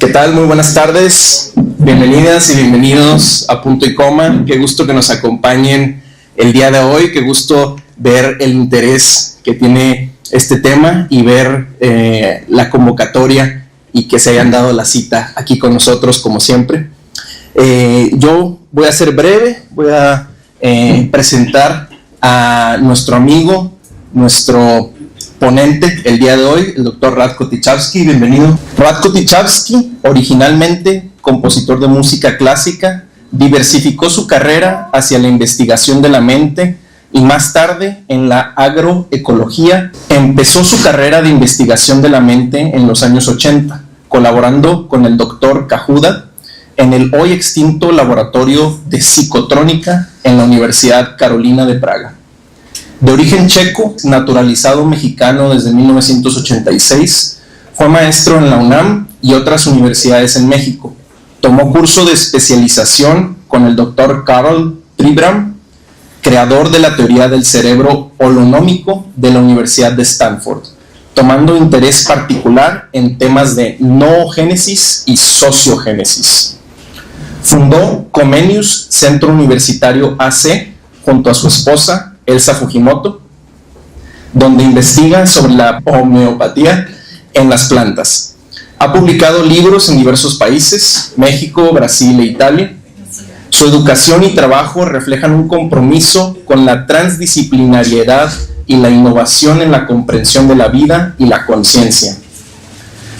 ¿Qué tal? Muy buenas tardes. Bienvenidas y bienvenidos a Punto y Coma. Qué gusto que nos acompañen el día de hoy. Qué gusto ver el interés que tiene este tema y ver la convocatoria y que se hayan dado la cita aquí con nosotros como siempre. Yo voy a ser breve, voy a presentar a nuestro amigo, nuestro ponente el día de hoy, el doctor Radko Tichavsky. Bienvenido. Radko Tichavsky, originalmente compositor de música clásica, diversificó su carrera hacia la investigación de la mente y más tarde en la agroecología. Empezó su carrera de investigación de la mente en los años 80, colaborando con el doctor Kajuda en el hoy extinto Laboratorio de Psicotrónica en la Universidad Carolina de Praga. De origen checo, naturalizado mexicano desde 1986, fue maestro en la UNAM y otras universidades en México. Tomó curso de especialización con el doctor Karol Tribram, creador de la teoría del cerebro holonómico de la Universidad de Stanford, tomando interés particular en temas de noogénesis y sociogénesis. Fundó Comenius Centro Universitario AC junto a su esposa Elsa Fujimoto, donde investiga sobre la homeopatía en las plantas. Ha publicado libros en diversos países, México, Brasil e Italia. Su educación y trabajo reflejan un compromiso con la transdisciplinariedad y la innovación en la comprensión de la vida y la conciencia.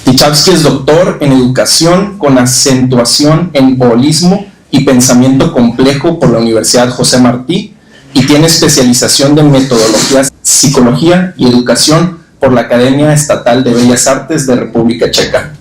Tichavsky es doctor en educación con acentuación en holismo y pensamiento complejo por la Universidad José Martí y tiene especialización en metodologías, psicología y educación por la Academia Estatal de Bellas Artes de República Checa.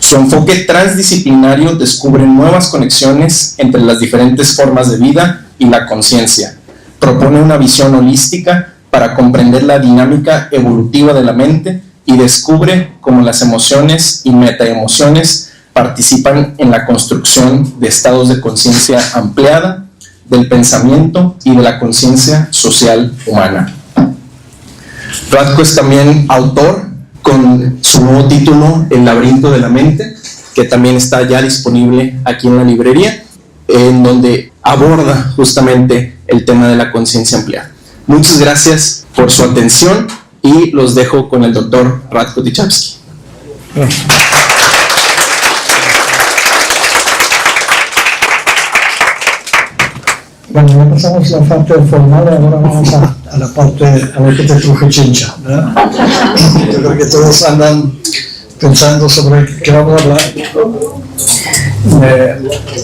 Su enfoque transdisciplinario descubre nuevas conexiones entre las diferentes formas de vida y la conciencia. Propone una visión holística para comprender la dinámica evolutiva de la mente y descubre cómo las emociones y metaemociones participan en la construcción de estados de conciencia ampliada, del pensamiento y de la conciencia social humana. Radko es también autor con su nuevo título El laberinto de la mente, que también está ya disponible aquí en la librería, en donde aborda justamente el tema de la conciencia ampliada. Muchas gracias por su atención y los dejo con el doctor Radko Tichavsky. Bueno, ya pasamos la parte formal, ahora vamos a la parte, a ver qué te truje chincha, ¿verdad? Yo creo que todos andan pensando sobre qué vamos a hablar.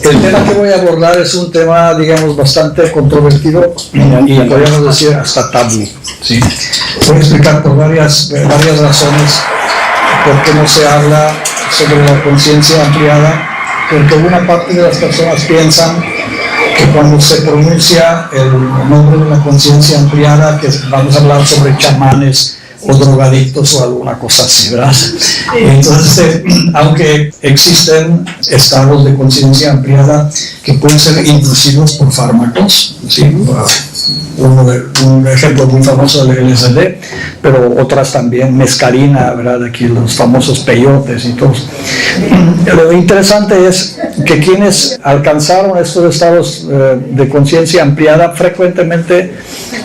El tema que voy a abordar es un tema, digamos, bastante controvertido y podríamos decir hasta tabú, ¿sí? Voy a explicar por varias razones por qué no se habla sobre la conciencia ampliada, porque una parte de las personas piensan que cuando se pronuncia el nombre de la conciencia ampliada, que vamos a hablar sobre chamanes o drogadictos o alguna cosa así, ¿verdad? Entonces, aunque existen estados de conciencia ampliada que pueden ser inducidos por fármacos, ¿sí? Un ejemplo muy famoso del LSD, pero otras también, mescalina, ¿verdad? Aquí los famosos peyotes y todo. Lo interesante es que quienes alcanzaron estos estados de conciencia ampliada frecuentemente,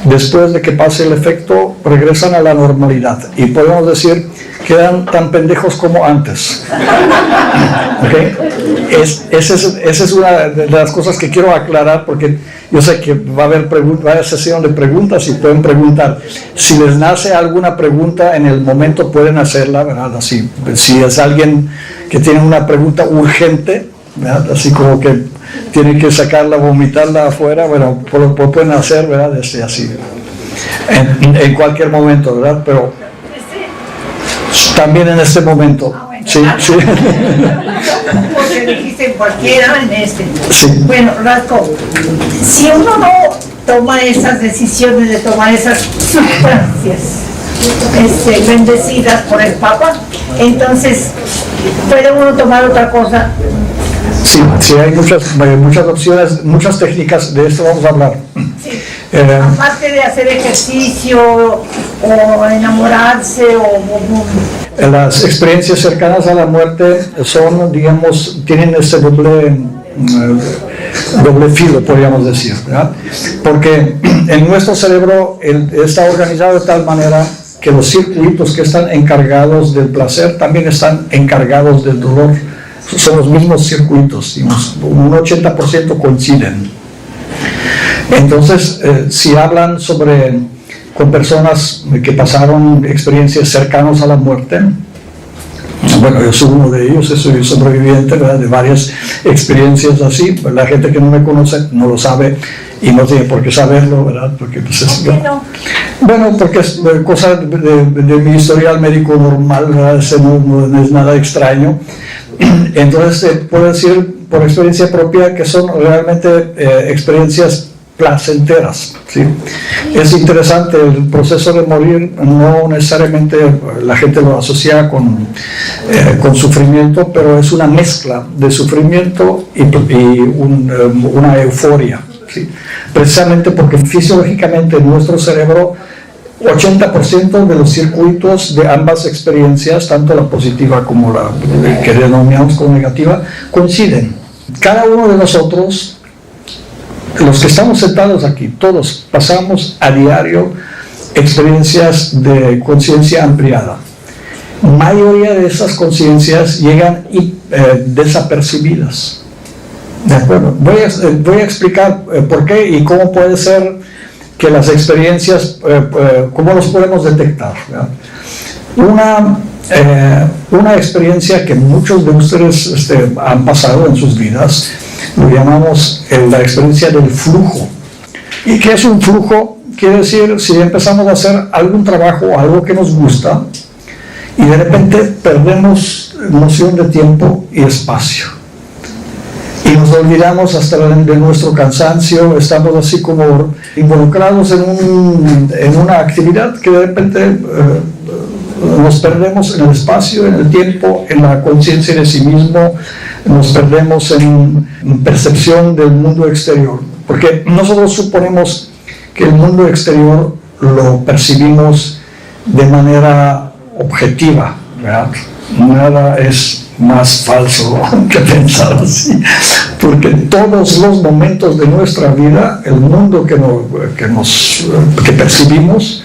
después de que pase el efecto, regresan a la normalidad y podemos decir quedan tan pendejos como antes. ¿Okay? Esa es una de las cosas que quiero aclarar, porque yo sé que va a haber sesión de preguntas y pueden preguntar. Si les nace alguna pregunta en el momento pueden hacerla, ¿verdad? Así, si es alguien que tiene una pregunta urgente, ¿verdad? Así como que tiene que sacarla, vomitarla afuera, bueno, lo pueden hacer, ¿verdad? Así, en cualquier momento, ¿verdad? Pero también en este momento. Sí, sí. Porque dijiste cualquiera en este. Sí. Bueno, Radko, si uno no toma esas decisiones de tomar esas sustancias bendecidas por el Papa, entonces puede uno tomar otra cosa. Sí, sí, hay muchas opciones, muchas técnicas, de esto vamos a hablar. Sí. Aparte de hacer ejercicio o enamorarse Las experiencias cercanas a la muerte son, digamos, tienen ese doble filo, podríamos decir, ¿verdad? Porque en nuestro cerebro está organizado de tal manera que los circuitos que están encargados del placer también están encargados del dolor. Son los mismos circuitos, digamos, un 80% coinciden. Entonces, si hablan con personas que pasaron experiencias cercanas a la muerte, bueno, yo soy uno de ellos, soy sobreviviente, ¿verdad?, de varias experiencias así. La gente que no me conoce no lo sabe y no tiene por qué saberlo, ¿verdad? Porque, pues, bueno, porque es cosa de mi historial médico normal, ¿verdad? No es nada extraño. Entonces, puedo decir por experiencia propia que son realmente experiencias placenteras, ¿sí? Es interesante, el proceso de morir no necesariamente la gente lo asocia con sufrimiento, pero es una mezcla de sufrimiento y una euforia, ¿sí? Precisamente porque fisiológicamente en nuestro cerebro 80% de los circuitos de ambas experiencias, tanto la positiva como la que denominamos como negativa, coinciden. Cada uno de nosotros, los que estamos sentados aquí, todos pasamos a diario experiencias de conciencia ampliada. Mayoría de esas conciencias llegan desapercibidas. ¿De acuerdo? Voy a explicar por qué y cómo puede ser que las experiencias, cómo los podemos detectar, ¿verdad? Una experiencia que muchos de ustedes han pasado en sus vidas, lo llamamos la experiencia del flujo. ¿Y qué es un flujo? Quiere decir, si empezamos a hacer algún trabajo, algo que nos gusta, y de repente perdemos noción de tiempo y espacio. Y nos olvidamos hasta de nuestro cansancio, estamos así como involucrados en una actividad que de repente nos perdemos en el espacio, en el tiempo, en la conciencia de sí mismo, nos perdemos en percepción del mundo exterior, porque nosotros suponemos que el mundo exterior lo percibimos de manera objetiva, ¿verdad? Nada es más falso que pensar así, porque todos los momentos de nuestra vida, el mundo que percibimos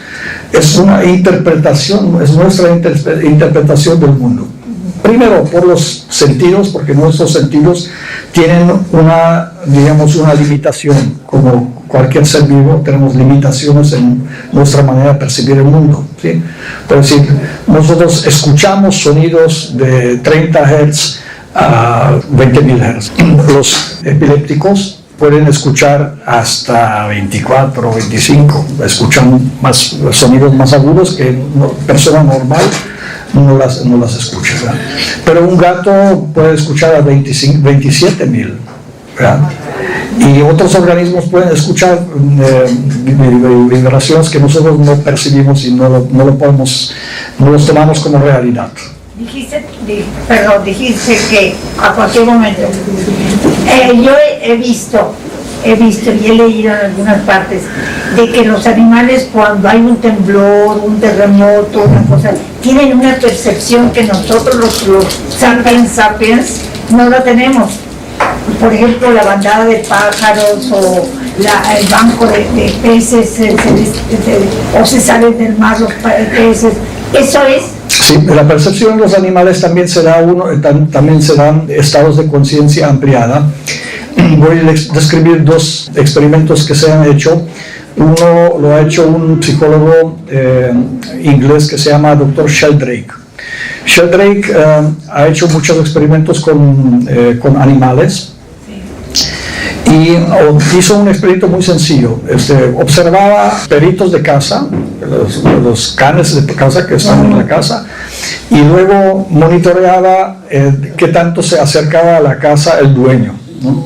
es una interpretación, es nuestra interpretación del mundo. Primero por los sentidos, porque nuestros sentidos tienen una limitación. Como cualquier ser vivo, tenemos limitaciones en nuestra manera de percibir el mundo, ¿sí? Por decir, nosotros escuchamos sonidos de 30 Hz a 20.000 Hz. Los epilépticos pueden escuchar hasta 24 o 25, escuchan sonidos más agudos que una persona normal no las escucha, ¿verdad? Pero un gato puede escuchar a 27.000, ¿verdad? Y otros organismos pueden escuchar vibraciones que nosotros no percibimos y no los tomamos como realidad. Dijiste que a cualquier momento. Yo he visto y he leído en algunas partes de que los animales, cuando hay un temblor, un terremoto, una cosa, tienen una percepción que nosotros los sapiens no la tenemos. Por ejemplo, la bandada de pájaros o el banco de peces, o se salen del mar los peces. Eso es. Sí, la percepción de los animales también se dan estados de conciencia ampliada. Voy a describir dos experimentos que se han hecho. Uno lo ha hecho un psicólogo inglés que se llama Dr. Sheldrake. Sheldrake ha hecho muchos experimentos con animales y hizo un experimento muy sencillo. Observaba peritos de casa, los canes de casa que están en la casa, y luego monitoreaba qué tanto se acercaba a la casa el dueño, ¿no?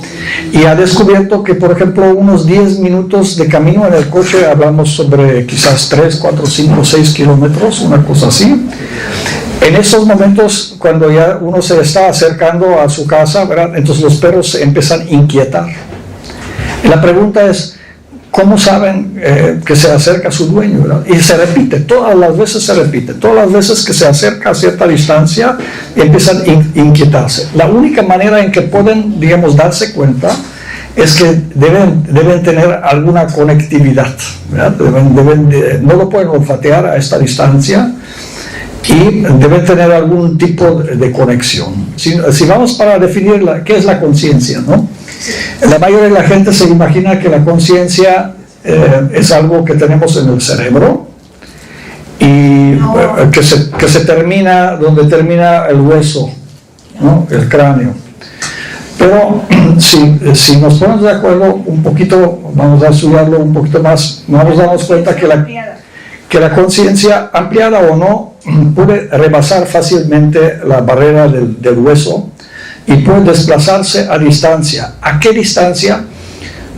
Y ha descubierto que, por ejemplo, unos 10 minutos de camino en el coche, hablamos sobre quizás 3, 4, 5, 6 kilómetros, una cosa así. En esos momentos, cuando ya uno se está acercando a su casa, ¿verdad?, entonces los perros se empiezan a inquietar. Y la pregunta es, ¿cómo saben que se acerca a su dueño? ¿Verdad? Y se repite, todas las veces se repite, todas las veces que se acerca a cierta distancia empiezan a inquietarse. La única manera en que pueden, digamos, darse cuenta es que deben tener alguna conectividad, ¿verdad? No lo pueden olfatear a esta distancia y deben tener algún tipo de conexión. Si vamos para definir qué es la conciencia, ¿no? La mayoría de la gente se imagina que la conciencia es algo que tenemos en el cerebro y que se termina donde termina el hueso, ¿no? El cráneo. Pero si nos ponemos de acuerdo un poquito, vamos a estudiarlo un poquito más, nos damos cuenta que la conciencia, ampliada o no, puede rebasar fácilmente la barrera del hueso y puede desplazarse a distancia. ¿A qué distancia?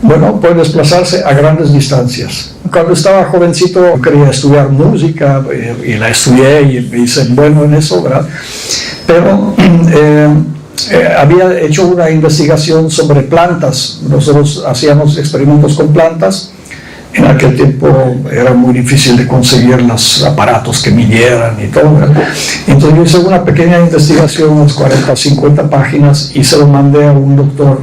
Bueno, puede desplazarse a grandes distancias. Cuando estaba jovencito quería estudiar música y la estudié y hice bueno en eso, ¿verdad? Pero había hecho una investigación sobre plantas. Nosotros hacíamos experimentos con plantas. En aquel tiempo era muy difícil de conseguir los aparatos que midieran y todo, ¿verdad? Entonces yo hice una pequeña investigación, unas 40 o 50 páginas, y se lo mandé a un doctor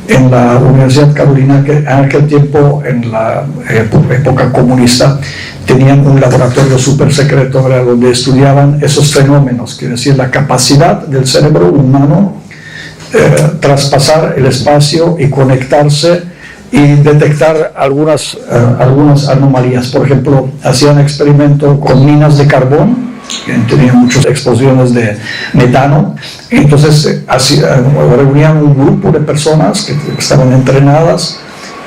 en la Universidad Carolina, que en aquel tiempo, en la época comunista, tenían un laboratorio súper secreto, ¿verdad?, donde estudiaban esos fenómenos, quiere decir, la capacidad del cerebro humano traspasar el espacio y conectarse y detectar algunas anomalías. Por ejemplo, hacían experimento con minas de carbón, que tenían muchas explosiones de metano. Entonces reunían un grupo de personas que estaban entrenadas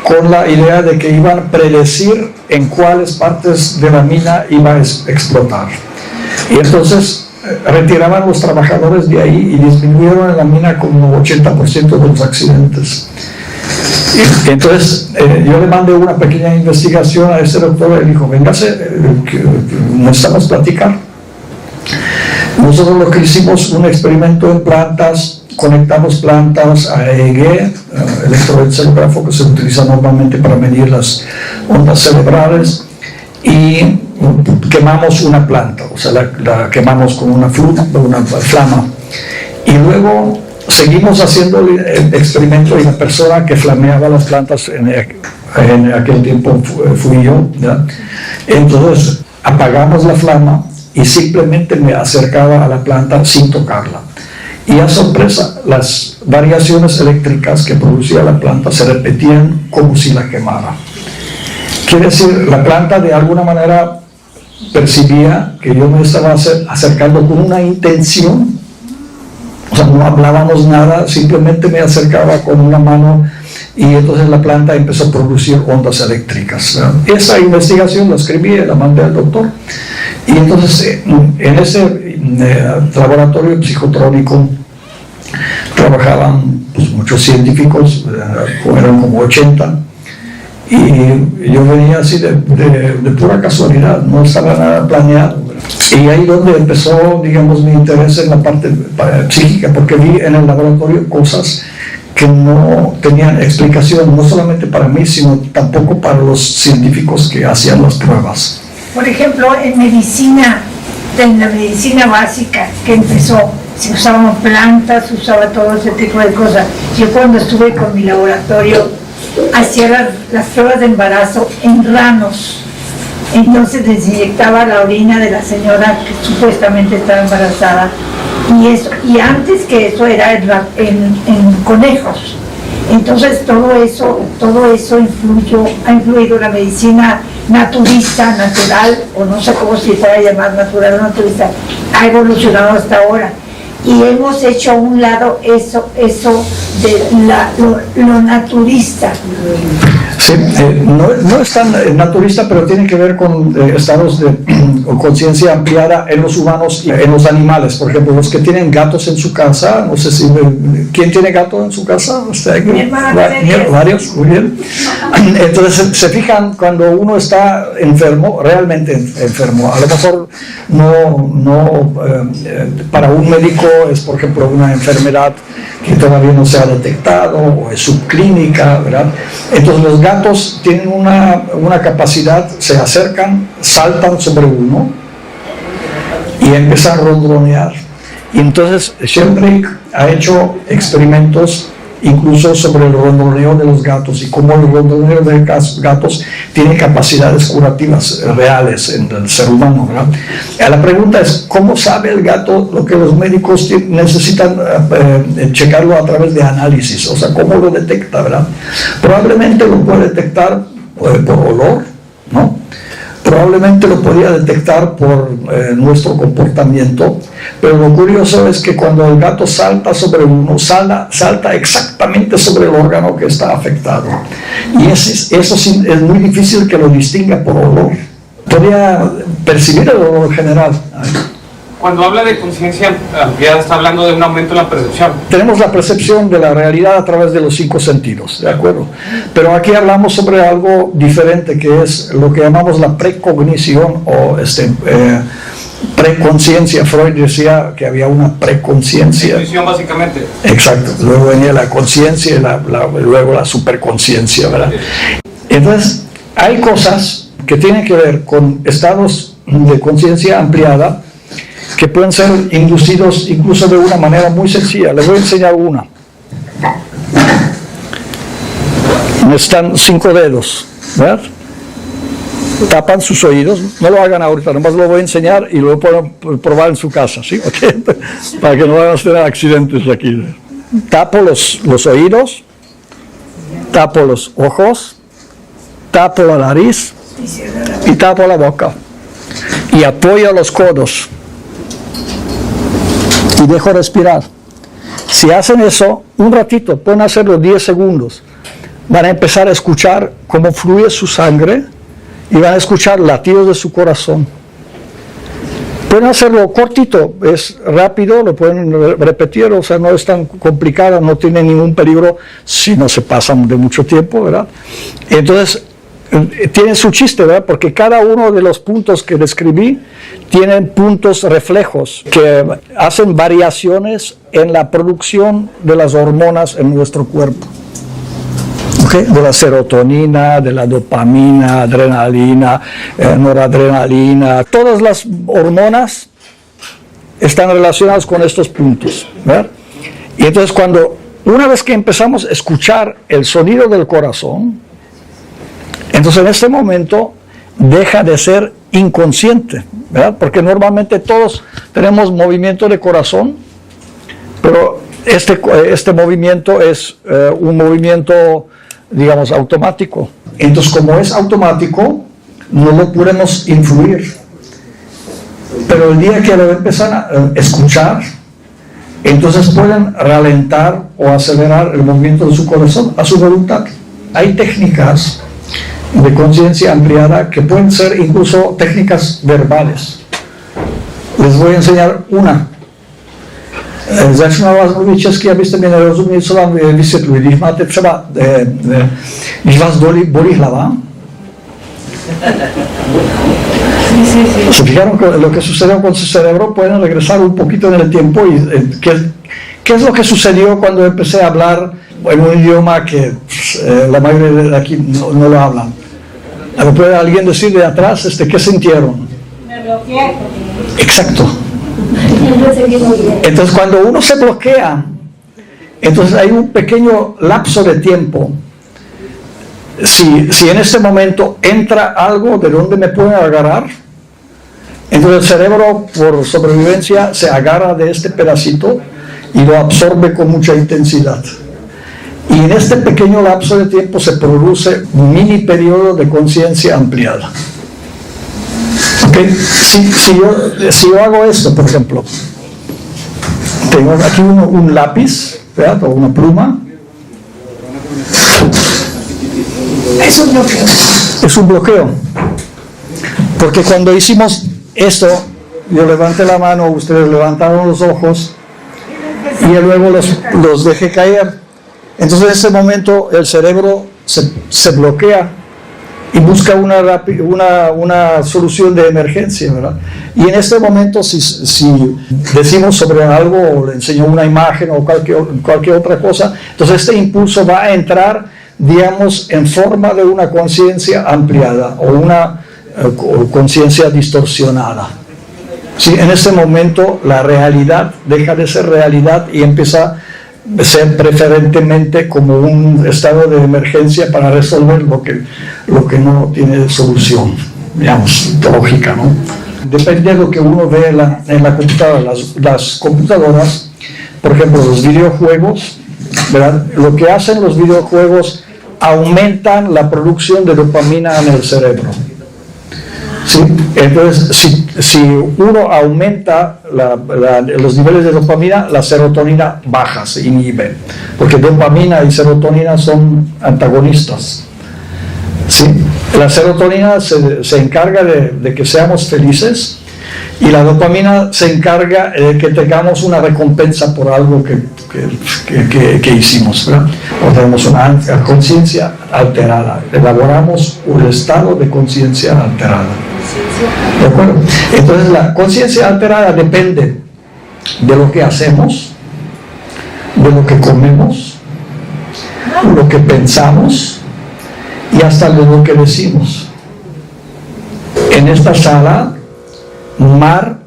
con la idea de que iban a predecir en cuáles partes de la mina iba a explotar. Y entonces retiraban a los trabajadores de ahí y disminuyeron en la mina como 80% de los accidentes. Entonces yo le mandé una pequeña investigación a este doctor y le dijo, véngase, necesitamos platicar. Nosotros lo que hicimos, un experimento en plantas, conectamos plantas a EEG, electroencefalógrafo, que se utiliza normalmente para medir las ondas cerebrales, y quemamos una planta, o sea, la quemamos con una flama, y luego seguimos haciendo el experimento, y la persona que flameaba las plantas en aquel tiempo fui yo, ¿verdad? Entonces apagamos la flama y simplemente me acercaba a la planta sin tocarla. Y a sorpresa, las variaciones eléctricas que producía la planta se repetían como si la quemara. Quiere decir, la planta de alguna manera percibía que yo me estaba acercando con una intención. O sea, no hablábamos nada, simplemente me acercaba con una mano y entonces la planta empezó a producir ondas eléctricas, ¿verdad? Esa investigación la escribí, la mandé al doctor, y entonces en ese laboratorio psicotrónico trabajaban pues, muchos científicos, eran como 80, y yo venía así de pura casualidad, no estaba nada planeado. Y ahí donde empezó, digamos, mi interés en la parte psíquica, porque vi en el laboratorio cosas que no tenían explicación, no solamente para mí, sino tampoco para los científicos que hacían las pruebas. Por ejemplo, en la medicina básica que empezó, se usaban plantas, se usaba todo ese tipo de cosas. Yo cuando estuve con mi laboratorio, hacía las pruebas de embarazo en ranos. Entonces les inyectaba la orina de la señora que supuestamente estaba embarazada, y antes que eso era en conejos. Entonces todo eso ha influido la medicina naturista, natural, o no sé cómo se puede llamar, natural o naturista, ha evolucionado hasta ahora. Y hemos hecho a un lado eso de lo naturista. Sí, no es tan naturista, pero tiene que ver con estados de conciencia ampliada en los humanos y en los animales. Por ejemplo, los que tienen gatos en su casa, no sé si... ¿Quién tiene gato en su casa? Mi hermana. Varios, muy bien. Entonces se fijan cuando uno está enfermo, realmente enfermo. A lo mejor no para un médico es, por ejemplo, una enfermedad que todavía no se ha detectado o es subclínica, ¿verdad? Entonces los gatos gatos tienen una capacidad, se acercan, saltan sobre uno y empiezan a ronronear. Y entonces Sheldrake ha hecho experimentos incluso sobre el ronroneo de los gatos y cómo el ronroneo de los gatos tiene capacidades curativas reales en el ser humano, ¿verdad? La pregunta es, ¿cómo sabe el gato lo que los médicos necesitan checarlo a través de análisis? O sea, ¿cómo lo detecta, verdad? Probablemente lo puede detectar por olor, ¿no? Probablemente lo podría detectar por nuestro comportamiento, pero lo curioso es que cuando el gato salta sobre uno, salta exactamente sobre el órgano que está afectado. Y eso sí, es muy difícil que lo distinga por olor. Podría percibir el olor general. Cuando habla de conciencia ampliada, está hablando de un aumento en la percepción. Tenemos la percepción de la realidad a través de los 5 sentidos, ¿de acuerdo? Pero aquí hablamos sobre algo diferente, que es lo que llamamos la precognición o preconciencia. Freud decía que había una preconciencia. Intuición, básicamente. Exacto. Luego venía la conciencia y luego la superconciencia, ¿verdad? Entonces, hay cosas que tienen que ver con estados de conciencia ampliada que pueden ser inducidos incluso de una manera muy sencilla. Les voy a enseñar una. Están 5 dedos, ¿verdad? Tapan sus oídos, no lo hagan ahorita, nomás lo voy a enseñar y lo pueden probar en su casa, ¿sí? ¿Okay? Para que no vayan a tener accidentes aquí. Tapo los oídos, tapo los ojos, tapo la nariz y tapo la boca. Y apoyo los codos. Y dejo respirar. Si hacen eso un ratito, pueden hacerlo 10 segundos, van a empezar a escuchar cómo fluye su sangre y van a escuchar latidos de su corazón. Pueden hacerlo cortito, es rápido, lo pueden repetir, o sea, no es tan complicado, no tiene ningún peligro si no se pasan de mucho tiempo, ¿verdad? Entonces, tiene su chiste, ¿verdad? Porque cada uno de los puntos que describí tienen puntos reflejos que hacen variaciones en la producción de las hormonas en nuestro cuerpo. ¿Okay? De la serotonina, de la dopamina, adrenalina, noradrenalina, todas las hormonas están relacionadas con estos puntos, ¿verdad? Y entonces una vez que empezamos a escuchar el sonido del corazón, entonces en este momento deja de ser inconsciente, ¿verdad? Porque normalmente todos tenemos movimiento de corazón, pero este movimiento es un movimiento, digamos, automático. Entonces, como es automático, no lo podemos influir. Pero el día que lo empiezan a escuchar, entonces pueden ralentar o acelerar el movimiento de su corazón a su voluntad. Hay técnicas de conciencia ampliada que pueden ser incluso técnicas verbales. Les voy a enseñar una. Začnu vás mluvit česky, abyste mě nerozuměli, co vám vysvětluji. Když máte třeba, když vás bolí hlava, se fijaron que lo que sucedió con su cerebro, pueden regresar un poquito en el tiempo y ¿qué es lo que sucedió cuando empecé a hablar en un idioma que la mayoría de aquí no lo hablan? ¿Me puede alguien decir de atrás qué sintieron? Me bloqueé. Exacto. Entonces, cuando uno se bloquea, entonces hay un pequeño lapso de tiempo. Si en este momento entra algo de donde me pueden agarrar, entonces el cerebro, por sobrevivencia, se agarra de este pedacito y lo absorbe con mucha intensidad. Y en este pequeño lapso de tiempo se produce un mini periodo de conciencia ampliada. ¿Okay? Si yo hago esto, por ejemplo, tengo aquí un lápiz, ¿verdad? O una pluma. Es un bloqueo. Es un bloqueo. Porque cuando hicimos esto, yo levanté la mano, ustedes levantaron los ojos y luego los dejé caer. Entonces en ese momento el cerebro se bloquea y busca una solución de emergencia, ¿verdad? Y en este momento si decimos sobre algo o le enseño una imagen o cualquier otra cosa, entonces este impulso va a entrar digamos, en forma de una conciencia ampliada o una conciencia distorsionada. Sí, en ese momento la realidad deja de ser realidad y empieza a ser preferentemente como un estado de emergencia para resolver lo que no tiene solución, digamos, lógica, ¿no? Depende de lo que uno ve en la computadora, las computadoras, por ejemplo, los videojuegos, ¿verdad? Lo que hacen los videojuegos, aumentan la producción de dopamina en el cerebro. ¿Sí? Entonces, si uno aumenta los niveles de dopamina, la serotonina baja, se inhibe, porque dopamina y serotonina son antagonistas. ¿Sí? La serotonina se encarga de que seamos felices y la dopamina se encarga de que tengamos una recompensa por algo que hicimos, ¿verdad? O tenemos una conciencia alterada, elaboramos un estado de conciencia alterada. ¿De acuerdo? Entonces la conciencia alterada depende de lo que hacemos, de lo que comemos, lo que pensamos y hasta de lo que decimos. En esta sala, mar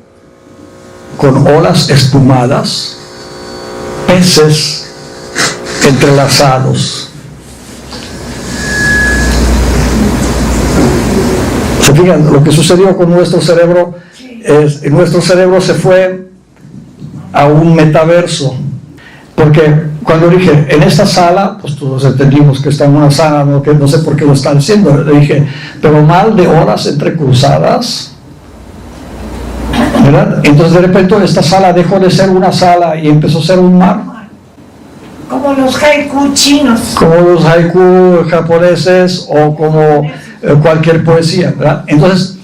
con olas espumadas, peces entrelazados. ¿Se fijan? Lo que sucedió con nuestro cerebro es nuestro cerebro se fue a un metaverso, porque cuando dije en esta sala, pues todos entendimos que está en una sala, no sé por qué lo están diciendo, le dije, pero mal de horas entrecruzadas, ¿verdad? Entonces de repente esta sala dejó de ser una sala y empezó a ser un mar. Como los haiku chinos. Como los haiku japoneses o como cualquier poesía, ¿verdad? Entonces,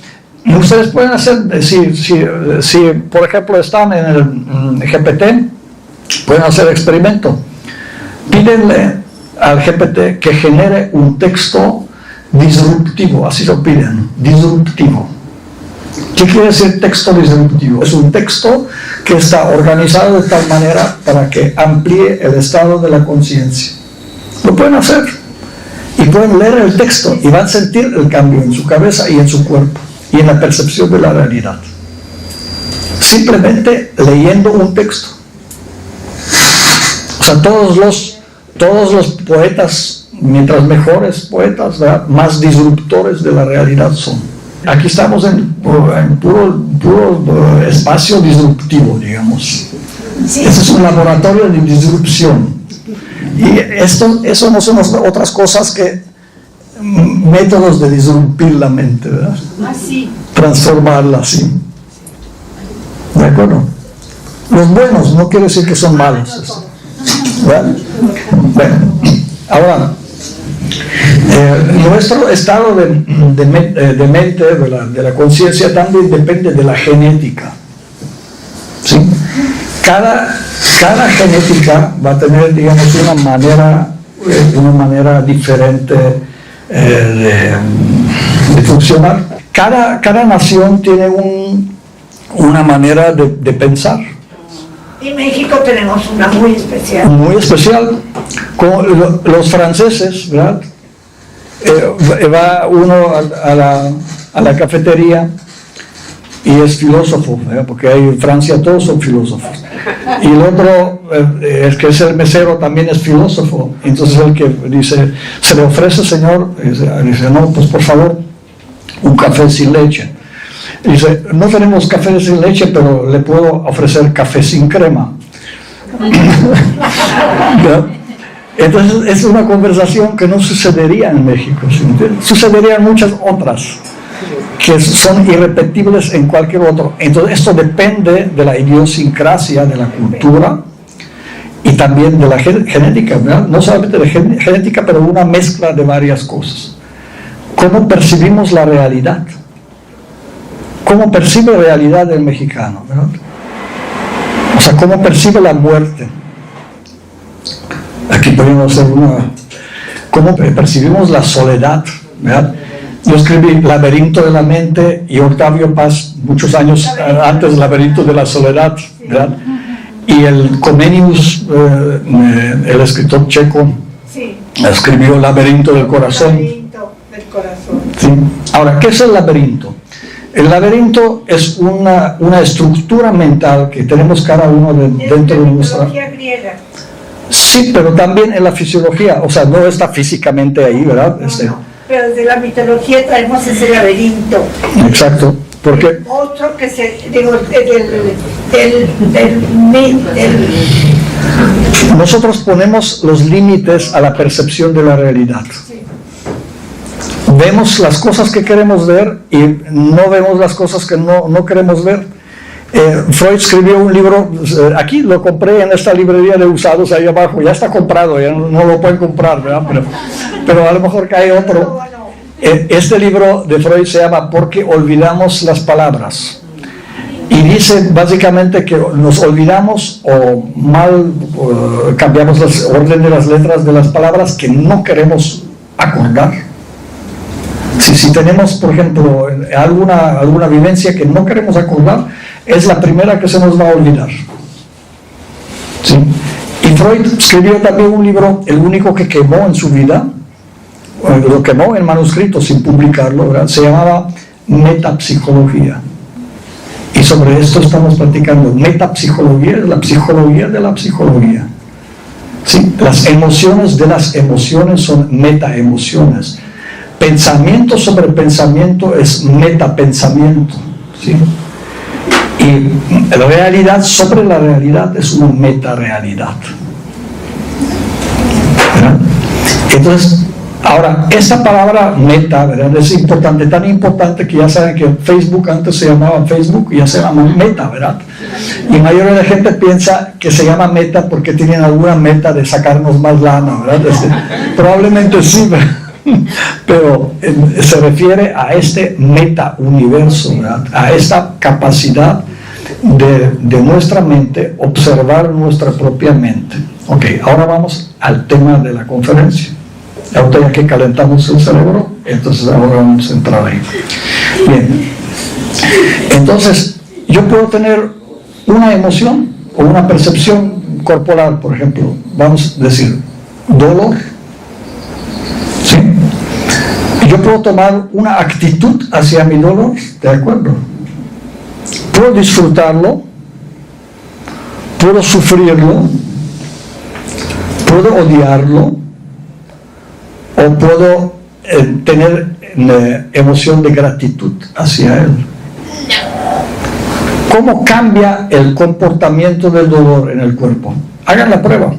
ustedes pueden hacer, si por ejemplo están en el GPT, pueden hacer experimento. Pídenle al GPT que genere un texto disruptivo, así lo piden, disruptivo. ¿Qué quiere decir texto disruptivo? Es un texto que está organizado de tal manera para que amplíe el estado de la conciencia. Lo pueden hacer y pueden leer el texto y van a sentir el cambio en su cabeza y en su cuerpo y en la percepción de la realidad. Simplemente leyendo un texto. O sea, todos los poetas, mientras mejores poetas, ¿verdad?, más disruptores de la realidad son. Aquí estamos en puro espacio disruptivo, digamos. Sí. Este es un laboratorio de disrupción. Y eso no son otras cosas que métodos de disrumpir la mente, ¿verdad? Así. Transformarla así. ¿De acuerdo? Los buenos no quiere decir que son malos. ¿Verdad? Bueno, ahora, nuestro estado de mente, de la conciencia, también depende de la genética. ¿Sí? Cada genética va a tener, digamos, una manera diferente de funcionar. Cada nación tiene una manera de pensar. En México tenemos una muy especial. Muy especial. Como los franceses, ¿verdad? Va uno a la cafetería y es filósofo, ¿verdad? Porque ahí en Francia todos son filósofos. Y el otro, el que es el mesero, también es filósofo. Entonces el que dice, ¿se le ofrece, señor? Y dice, no, pues por favor, un café sin leche. Y dice, no tenemos café sin leche, pero le puedo ofrecer café sin crema. Entonces es una conversación que no sucedería en México, ¿sí? Sucederían muchas otras que son irrepetibles en cualquier otro. Entonces esto depende de la idiosincrasia de la cultura y también de la genética, ¿verdad? No solamente de genética, pero una mezcla de varias cosas. ¿Cómo percibimos la realidad? ¿Cómo percibe la realidad el mexicano, ¿verdad? O sea, ¿cómo percibe la muerte? Aquí podemos hacer ¿cómo percibimos la soledad, ¿verdad? Yo escribí Laberinto de la Mente y Octavio Paz, muchos años antes, Laberinto de la Soledad, ¿verdad? Y el Comenius, el escritor checo, escribió El laberinto del corazón. Laberinto del corazón. ¿Sí? Ahora, ¿qué es el laberinto? El laberinto es una estructura mental que tenemos cada uno dentro de nuestra... mitología griega. Sí, pero también en la fisiología, o sea, no está físicamente ahí, ¿verdad? Pero desde la mitología traemos ese laberinto. Exacto, porque... Otro que nosotros ponemos los límites a la percepción de la realidad. Vemos las cosas que queremos ver y no vemos las cosas que no queremos ver. Freud escribió un libro, aquí lo compré en esta librería de usados ahí abajo, ya está comprado, ya no lo pueden comprar, ¿verdad? Pero a lo mejor cae otro. Este libro de Freud se llama ¿Por qué olvidamos las palabras? Y dice básicamente que nos olvidamos o cambiamos el orden de las letras de las palabras que no queremos acordar. Si tenemos, por ejemplo, alguna vivencia que no queremos acordar, es la primera que se nos va a olvidar. ¿Sí? Y Freud escribió también un libro, el único que quemó en su vida, lo quemó en manuscrito sin publicarlo, ¿verdad? Se llamaba Metapsicología. Y sobre esto estamos platicando. Metapsicología es la psicología de la psicología. ¿Sí? Las emociones de las emociones son metaemociones. Pensamiento sobre pensamiento es metapensamiento, ¿sí? Y la realidad sobre la realidad es una metarealidad. ¿Verdad? Entonces, ahora, esta palabra meta, ¿verdad? Es importante, tan importante que ya saben que Facebook antes se llamaba Facebook y ya se llama Meta, ¿verdad? Y la mayoría de la gente piensa que se llama Meta porque tienen alguna meta de sacarnos más lana, ¿verdad? Probablemente sí, ¿verdad? Pero se refiere a este meta-universo, ¿verdad? A esta capacidad de nuestra mente observar nuestra propia mente. Ok, ahora vamos al tema de la conferencia. Ahorita ya que calentamos el cerebro, entonces ahora vamos a entrar ahí. Bien, entonces yo puedo tener una emoción o una percepción corporal, por ejemplo, vamos a decir dolor. ¿Sí? Yo puedo tomar una actitud hacia mi dolor, ¿de acuerdo? Puedo disfrutarlo, puedo sufrirlo, puedo odiarlo, o puedo tener emoción de gratitud hacia él. ¿Cómo cambia el comportamiento del dolor en el cuerpo? Hagan la prueba.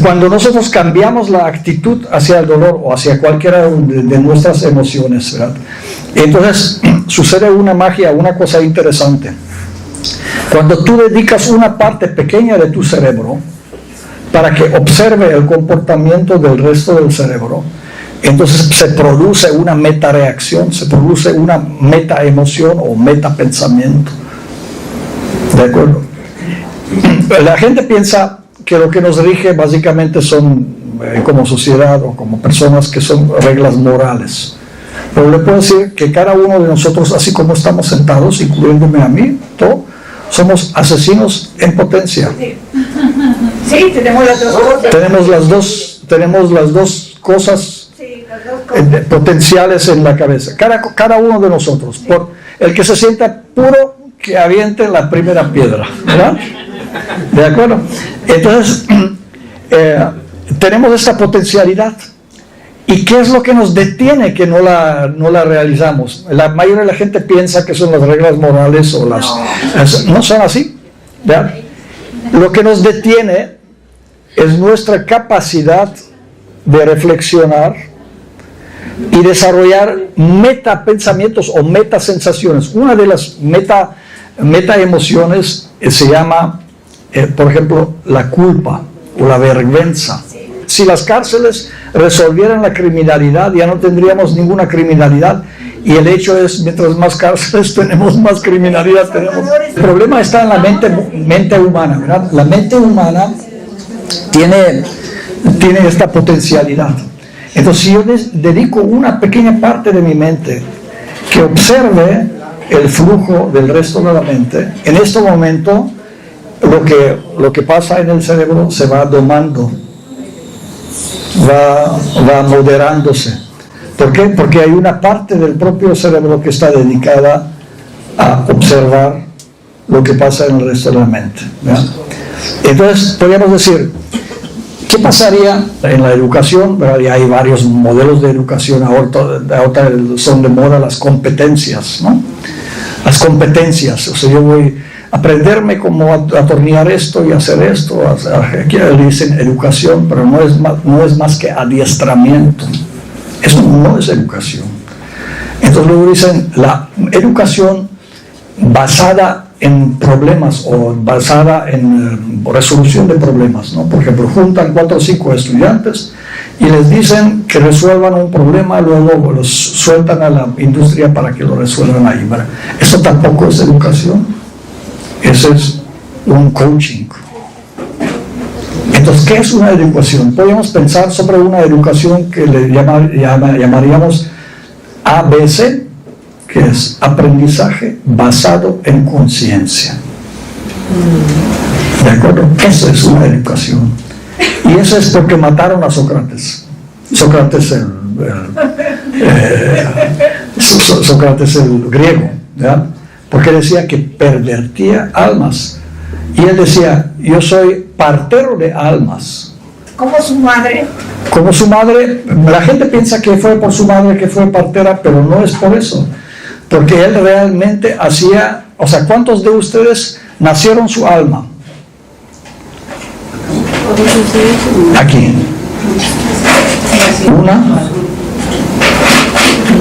Cuando nosotros cambiamos la actitud hacia el dolor o hacia cualquiera de nuestras emociones, ¿verdad? Entonces sucede una magia, una cosa interesante. Cuando tú dedicas una parte pequeña de tu cerebro para que observe el comportamiento del resto del cerebro, entonces se produce una metareacción, se produce una metaemoción o metapensamiento. ¿De acuerdo? La gente piensa que lo que nos rige básicamente son, como sociedad o como personas, que son reglas morales. Pero le puedo decir que cada uno de nosotros, así como estamos sentados, incluyéndome a mí, todos, somos asesinos en potencia. Sí, tenemos las dos cosas. Tenemos las dos cosas, sí, las dos cosas potenciales en la cabeza. Cada uno de nosotros. Sí. Por el que se sienta puro, que aviente la primera piedra, ¿verdad? ¿De acuerdo? Entonces, tenemos esta potencialidad. ¿Y qué es lo que nos detiene que no la realizamos? La mayoría de la gente piensa que son las reglas morales o no son así, ¿verdad? Lo que nos detiene es nuestra capacidad de reflexionar y desarrollar metapensamientos o metasensaciones. Una de las metaemociones se llama, por ejemplo, la culpa o la vergüenza. Si las cárceles resolvieran la criminalidad, ya no tendríamos ninguna criminalidad. Y el hecho es, mientras más cárceles tenemos, más criminalidad tenemos. El problema está en la mente humana, ¿verdad? La mente humana tiene esta potencialidad. Entonces, si yo dedico una pequeña parte de mi mente que observe el flujo del resto de la mente, en este momento lo que pasa en el cerebro se va domando. va moderándose. ¿Por qué? Porque hay una parte del propio cerebro que está dedicada a observar lo que pasa en el resto de la mente, ¿verdad? Entonces, podríamos decir, ¿qué pasaría en la educación? ¿Verdad? Y hay varios modelos de educación, ahora son de moda las competencias, ¿no? Las competencias, o sea, yo voy a aprenderme cómo atornillar esto y hacer esto, aquí le dicen educación, pero no es más que adiestramiento. Eso no es educación. Entonces luego dicen la educación basada en problemas o basada en resolución de problemas, ¿no? Por ejemplo, juntan 4 o 5 estudiantes y les dicen que resuelvan un problema, luego los sueltan a la industria para que lo resuelvan ahí, ¿verdad? Eso tampoco es educación, eso es un coaching. Entonces, ¿qué es una educación? Podemos pensar sobre una educación que le llamaríamos ABC, que es aprendizaje basado en conciencia. ¿De acuerdo? Esa es una educación. Y eso es porque mataron a Sócrates. Sócrates el griego, ¿verdad? Porque decía que pervertía almas. Y él decía, yo soy partero de almas. Como su madre. Como su madre, la gente piensa que fue por su madre que fue partera, pero no es por eso. Porque él realmente hacía, o sea, ¿cuántos de ustedes nacieron su alma? Aquí. ¿Una?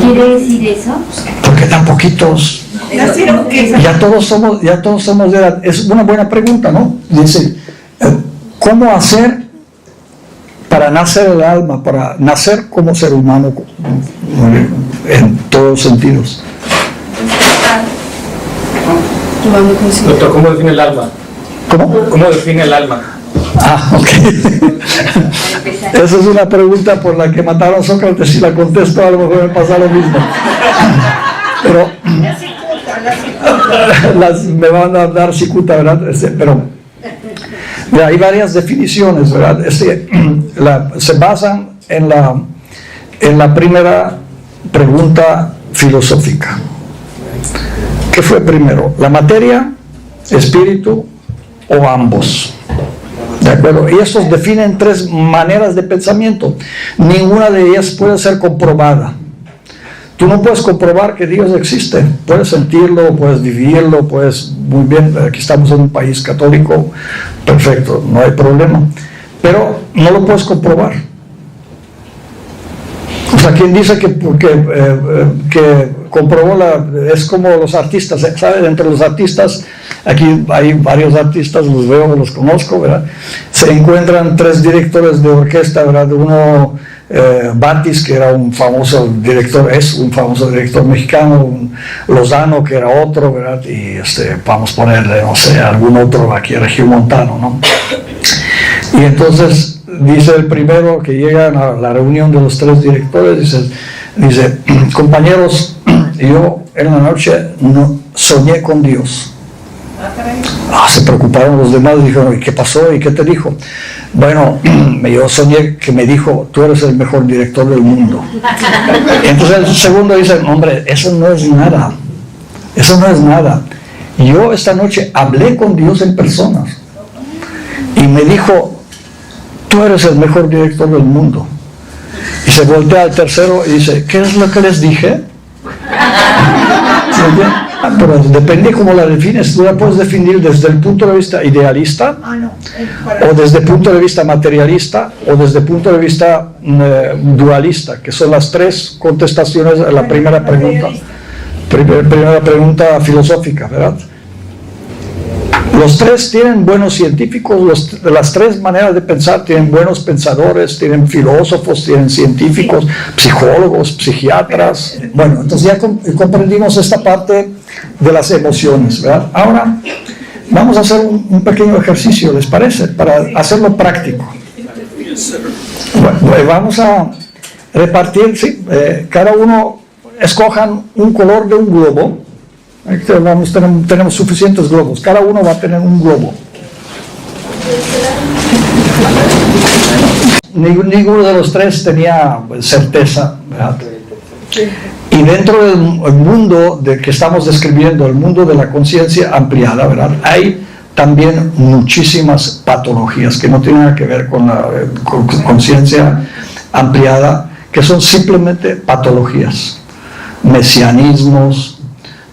¿Quiere decir eso? ¿Por qué tan poquitos? Ya todos somos de edad. Es una buena pregunta, ¿no? Dice, ¿cómo hacer para nacer el alma, para nacer como ser humano en todos sentidos? Doctor, ¿cómo define el alma? ¿Cómo define el alma? Ah, ok. Esa es una pregunta por la que mataron a Sócrates. Si la contesto, a lo mejor me pasa lo mismo. Pero me van a dar cicuta, ¿verdad? Pero hay varias definiciones, ¿verdad? Se basan en la primera pregunta filosófica. ¿Qué fue primero? ¿La materia, espíritu o ambos? ¿De acuerdo? Y estos definen 3 maneras de pensamiento. Ninguna de ellas puede ser comprobada. Tú no puedes comprobar que Dios existe. Puedes sentirlo, puedes vivirlo, puedes, muy bien, aquí estamos en un país católico, perfecto, no hay problema. Pero no lo puedes comprobar. O sea, quien dice que comprobó es como los artistas, ¿saben? Entre los artistas, aquí hay varios artistas, los veo, los conozco, ¿verdad? Se encuentran 3 directores de orquesta, ¿verdad? Uno, Batis, que era un famoso director, es un famoso director mexicano, Lozano, que era otro, ¿verdad? Y vamos a ponerle, no sé, algún otro aquí, regiomontano, ¿no? Y entonces dice el primero que llega a la reunión de los 3 directores, dice, compañeros, yo en la noche soñé con Dios. Se preocuparon los demás, dijeron, ¿y qué pasó? ¿Y qué te dijo? Bueno, yo soñé que me dijo, tú eres el mejor director del mundo. Entonces el segundo dice, hombre, eso no es nada. Eso no es nada. Yo esta noche hablé con Dios en persona y me dijo, tú eres el mejor director del mundo. Y se voltea al tercero y dice, ¿qué es lo que les dije? Pero depende cómo la defines. Tú la puedes definir desde el punto de vista idealista, o desde el punto de vista materialista, o desde el punto de vista dualista, que son las 3 contestaciones a la primera pregunta. Primera pregunta filosófica, ¿verdad? Los 3 tienen buenos científicos, las 3 maneras de pensar tienen buenos pensadores, tienen filósofos, tienen científicos, psicólogos, psiquiatras. Bueno, entonces ya comprendimos esta parte de las emociones, ¿verdad? Ahora vamos a hacer un pequeño ejercicio, ¿les parece? Para hacerlo práctico. Bueno, vamos a repartir, ¿sí? Cada uno escojan un color de un globo. Tenemos suficientes globos, cada uno va a tener un globo. ninguno de los tres tenía certeza, ¿verdad? Y dentro del mundo que estamos describiendo, el mundo de la conciencia ampliada, ¿verdad? Hay también muchísimas patologías que no tienen nada que ver con la conciencia ampliada, que son simplemente patologías, mesianismos,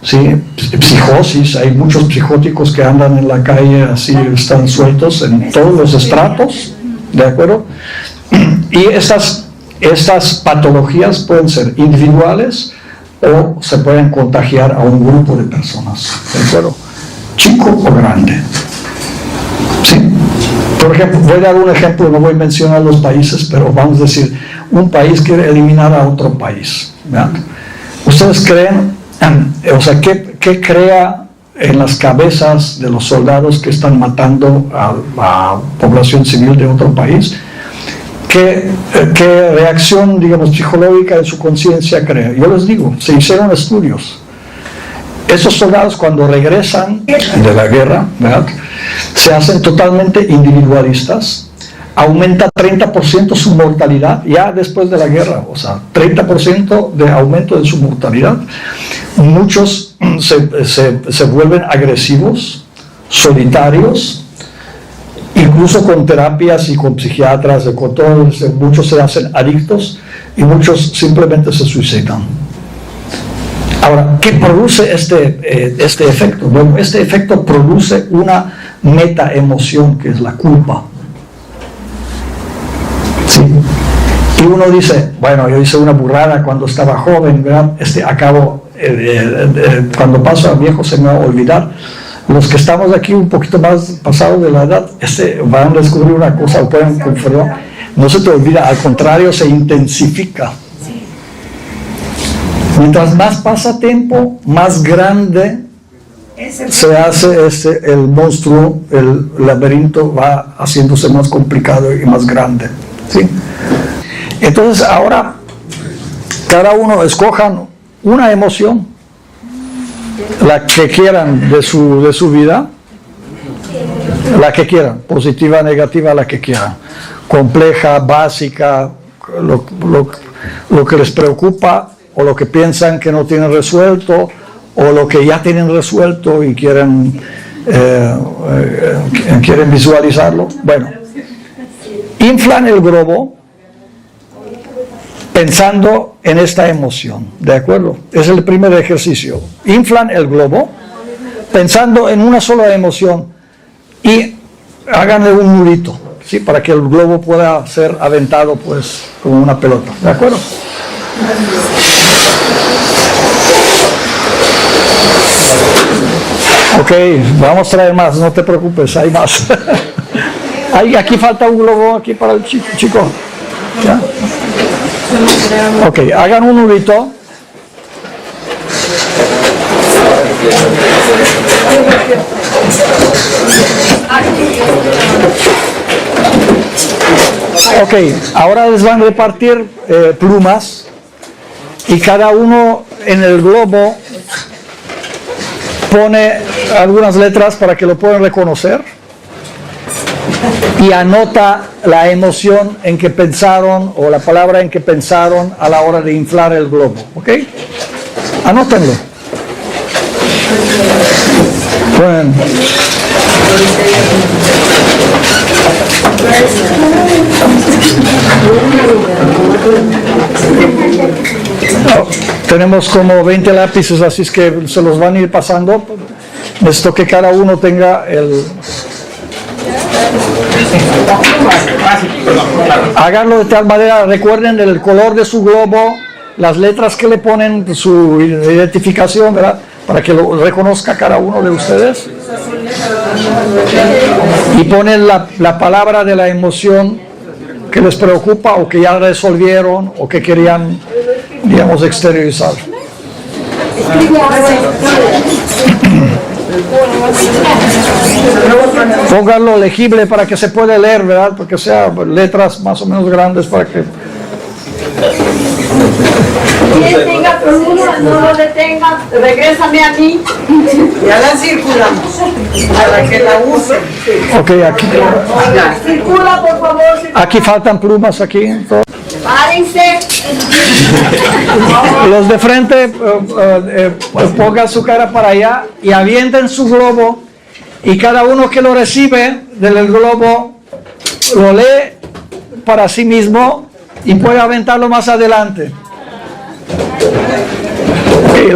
¿sí? Psicosis. Hay muchos psicóticos que andan en la calle así, están sueltos en todos los estratos, ¿de acuerdo? Y estas patologías pueden ser individuales o se pueden contagiar a un grupo de personas, ¿de acuerdo? Chico o grande. ¿Sí? Por ejemplo, voy a dar un ejemplo, no voy a mencionar los países, pero vamos a decir, un país quiere eliminar a otro país, ¿verdad? ¿Ustedes creen, o sea, qué crea en las cabezas de los soldados que están matando a población civil de otro país? ¿Qué reacción, digamos, psicológica de su conciencia crea? Yo les digo, se hicieron estudios. Esos soldados cuando regresan de la guerra, ¿verdad?, se hacen totalmente individualistas, aumenta 30% su mortalidad ya después de la guerra, o sea, 30% de aumento de su mortalidad. Muchos se vuelven agresivos, solitarios, incluso con terapias y con psiquiatras, con todos, muchos se hacen adictos y muchos simplemente se suicidan. Ahora, ¿qué produce este efecto? Bueno, este efecto produce una metaemoción que es la culpa. ¿Sí? Y uno dice, bueno, yo hice una burrada cuando estaba joven, ¿verdad? Cuando paso a viejo se me va a olvidar. Los que estamos aquí un poquito más pasados de la edad, van a descubrir una cosa, o pueden confirmar, no se te olvida, al contrario, se intensifica. Mientras más pasa tiempo, más grande se hace el monstruo, el laberinto va haciéndose más complicado y más grande, ¿sí? Entonces ahora, cada uno escojan una emoción, la que quieran de su vida, la que quieran, positiva, negativa, la que quieran, compleja, básica, lo que les preocupa, o lo que piensan que no tienen resuelto, o lo que ya tienen resuelto y quieren visualizarlo. Bueno, inflan el globo pensando en esta emoción, ¿de acuerdo? Es el primer ejercicio. Inflan el globo pensando en una sola emoción y háganle un nudito, ¿sí? Para que el globo pueda ser aventado pues como una pelota, ¿de acuerdo? Ok, vamos a traer más, no te preocupes, hay más. Aquí falta un globo aquí para el chico. ¿Ya? Ok, hagan un nudito. Ok, ahora les van a repartir plumas y cada uno en el globo pone algunas letras para que lo puedan reconocer y anota la emoción en que pensaron o la palabra en que pensaron a la hora de inflar el globo, ¿ok? Anótenlo. Bueno. Tenemos como 20 lápices, así es que se los van a ir pasando. Necesito que cada uno tenga háganlo de tal manera, recuerden el color de su globo, las letras que le ponen, su identificación, ¿verdad? Para que lo reconozca cada uno de ustedes. Y ponen la palabra de la emoción que les preocupa o que ya resolvieron o que querían, digamos, exteriorizar. Pónganlo legible para que se pueda leer, ¿verdad? Porque sea letras más o menos grandes para que... Quien tenga pluma, no lo detenga, regrésame a mí. Ya la circulamos para que la usen. Ok, aquí. Circula, por favor. Aquí faltan plumas, aquí. Párense. Los de frente, pongan su cara para allá y avienten su globo. Y cada uno que lo recibe del globo lo lee para sí mismo y puede aventarlo más adelante.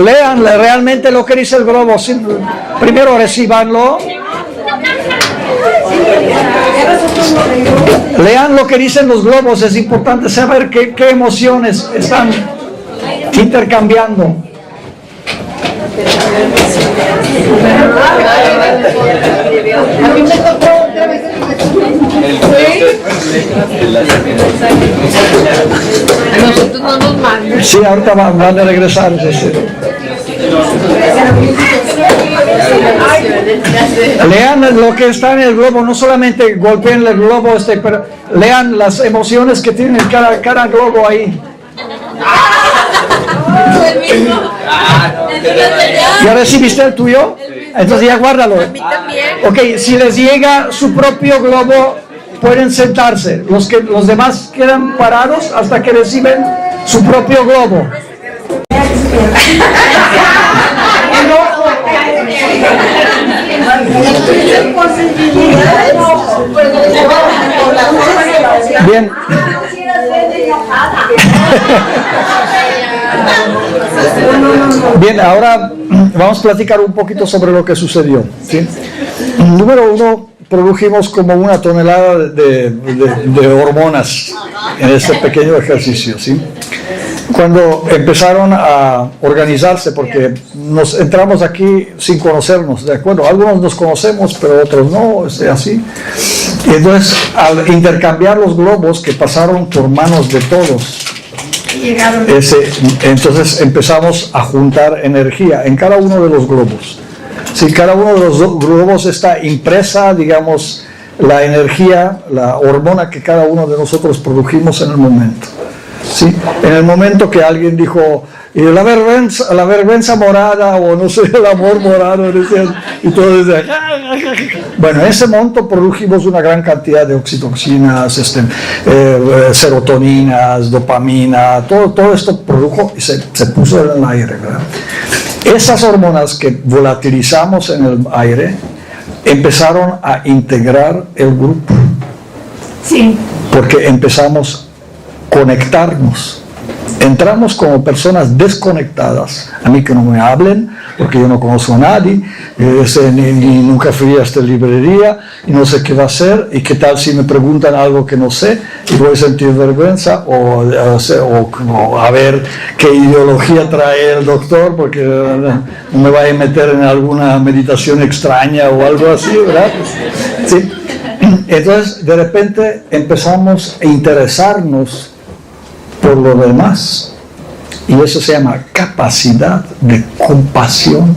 Lean realmente lo que dice el globo. Primero recíbanlo. Lean lo que dicen los globos. Es importante saber qué emociones están intercambiando. A mí me tocó otra vez a nosotros no nos mandan. Sí, ahorita van a regresar. Lean lo que está en el globo, no solamente golpeen el globo, pero lean las emociones que tiene cada globo ahí. ¿Ya recibiste el tuyo? Entonces ya guárdalo. Ok, si les llega su propio globo, pueden sentarse. Los demás quedan parados hasta que reciben su propio globo. Bien. Bien, ahora vamos a platicar un poquito sobre lo que sucedió, ¿sí? Número uno, produjimos como 1 tonelada de hormonas en este pequeño ejercicio, ¿sí? Cuando empezaron a organizarse, porque nos entramos aquí sin conocernos, ¿de acuerdo? Algunos nos conocemos, pero otros no, así. Y entonces, al intercambiar los globos que pasaron por manos de todos, entonces empezamos a juntar energía en cada uno de los globos. Si cada uno de los globos está impresa, digamos, la energía, la hormona que cada uno de nosotros produjimos en el momento. ¿Sí? En el momento que alguien dijo la vergüenza morada, o no sé, el amor morado, y todo decía, bueno, en ese momento produjimos una gran cantidad de oxitocinas, serotoninas, dopamina, todo esto produjo y se puso en el aire, ¿verdad? Esas hormonas que volatilizamos en el aire empezaron a integrar el grupo. Sí. Porque empezamos a conectarnos. Entramos como personas desconectadas. A mí que no me hablen, porque yo no conozco a nadie, ni nunca fui a esta librería, y no sé qué va a hacer, y qué tal si me preguntan algo que no sé, y voy a sentir vergüenza, o a ver qué ideología trae el doctor, porque no me vaya a meter en alguna meditación extraña o algo así, ¿verdad? ¿Sí? Entonces, de repente empezamos a interesarnos por lo demás, y eso se llama capacidad de compasión.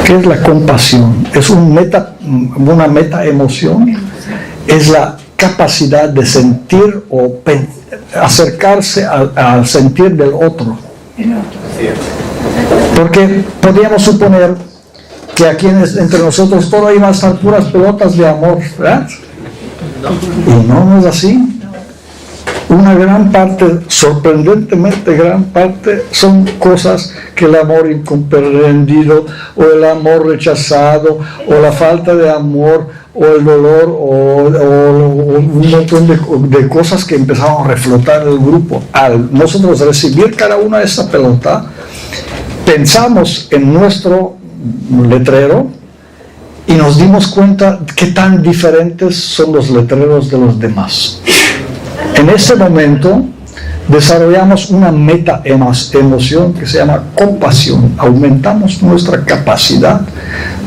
¿Qué es la compasión? Es una meta emoción, es la capacidad de sentir o acercarse al sentir del otro. Porque podríamos suponer que aquí entre nosotros todo iba a estar puras pelotas de amor, ¿verdad? Y no es así. Una gran parte, sorprendentemente gran parte, son cosas que el amor incomprendido, o el amor rechazado, o la falta de amor, o el dolor, o un montón de cosas que empezaron a reflotar en el grupo. Al nosotros recibir cada una de esas pelotas, pensamos en nuestro letrero y nos dimos cuenta qué tan diferentes son los letreros de los demás. En ese momento desarrollamos una meta emoción que se llama compasión. Aumentamos nuestra capacidad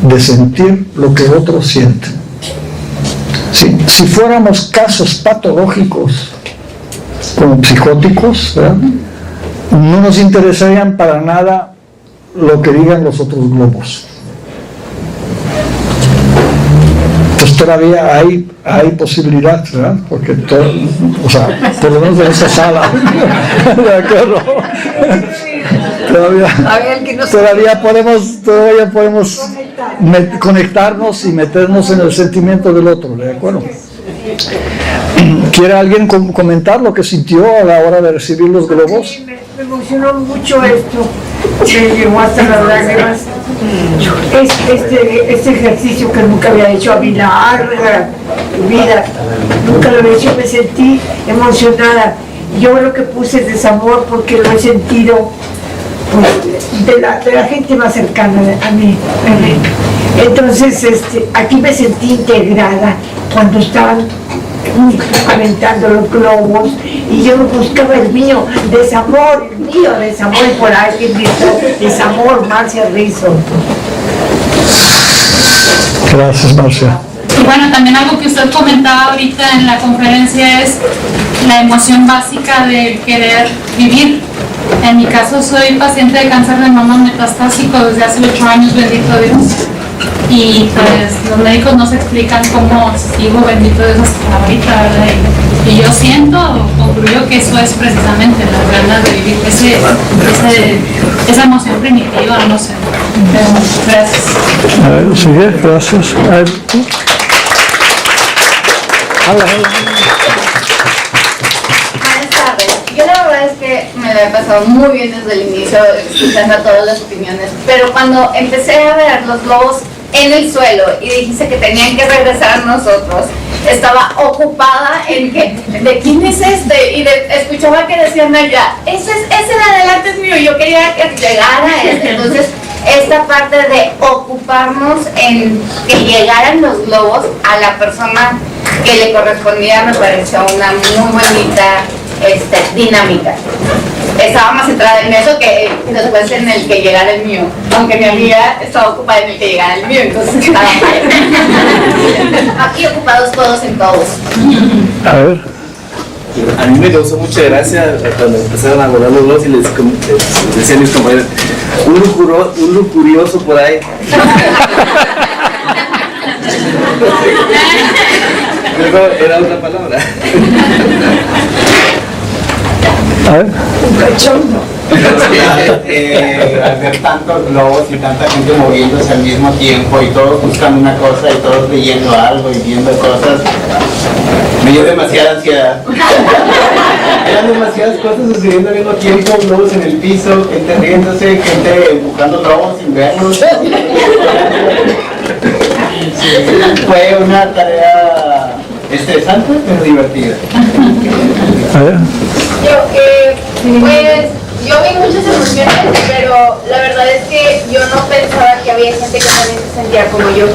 de sentir lo que otros sienten. ¿Sí? Si fuéramos casos patológicos, como psicóticos, ¿verdad?, no nos interesarían para nada lo que digan los otros globos. Entonces todavía hay posibilidad, ¿verdad? Porque o sea, por lo menos en esta sala, ¿de acuerdo? Todavía podemos conectarnos y meternos en el sentimiento del otro, ¿de acuerdo? ¿Quiere alguien comentar lo que sintió a la hora de recibir los globos? Sí, me emocionó mucho esto, me llegó hasta las lágrimas. Este ejercicio que nunca había hecho a mi larga vida, nunca lo había hecho, me sentí emocionada. Yo lo que puse es desamor porque lo he sentido pues, de la gente más cercana a mí. Entonces aquí me sentí integrada cuando estaban aventando los globos y yo buscaba el mío, desamor, y por ahí que gritó, desamor, Marcia Rizzo. Gracias, Marcia. Y bueno, también algo que usted comentaba ahorita en la conferencia es la emoción básica de querer vivir. En mi caso soy paciente de cáncer de mama metastásico desde hace 8 años, bendito Dios. Y pues los médicos no se explican cómo sigo, bendito Dios, hasta ahorita, ¿verdad? Y yo concluyo que eso es precisamente las ganas de vivir, esa emoción primitiva, no sé. Pero, gracias. A ver, sigue, gracias. A ver, ¿tú? Buenas tardes. Yo la verdad es que me la he pasado muy bien desde el inicio, escuchando todas las opiniones, pero cuando empecé a ver los globos en el suelo y dijiste que tenían que regresar a nosotros, estaba ocupada en que, ¿de quién es este? Y escuchaba que decían allá, ese de adelante es mío, yo quería que llegara este. Entonces, esta parte de ocuparnos en que llegaran los globos a la persona que le correspondía me pareció una muy bonita dinámica. Estaba más centrada en eso que después en el que llegara el mío, aunque mi amiga estaba ocupada en el que llegara el mío, entonces estaba mal. Aquí ocupados todos en todos. A ver. A mí me causó mucha gracia cuando empezaron a volar los dos y les decían mis compañeros, un lujurioso por ahí. Luego era otra palabra. A ver. Al ver tantos globos y tanta gente moviéndose al mismo tiempo y todos buscando una cosa y todos leyendo algo y viendo cosas, me dio demasiada ansiedad. Eran demasiadas cosas sucediendo al mismo tiempo, globos en el piso, gente riéndose, gente empujando globos sin verlos. Fue una tarea estresante pero divertida. A ver. Yo vi muchas emociones, pero la verdad es que yo no pensaba que había gente que también se sentía como yo.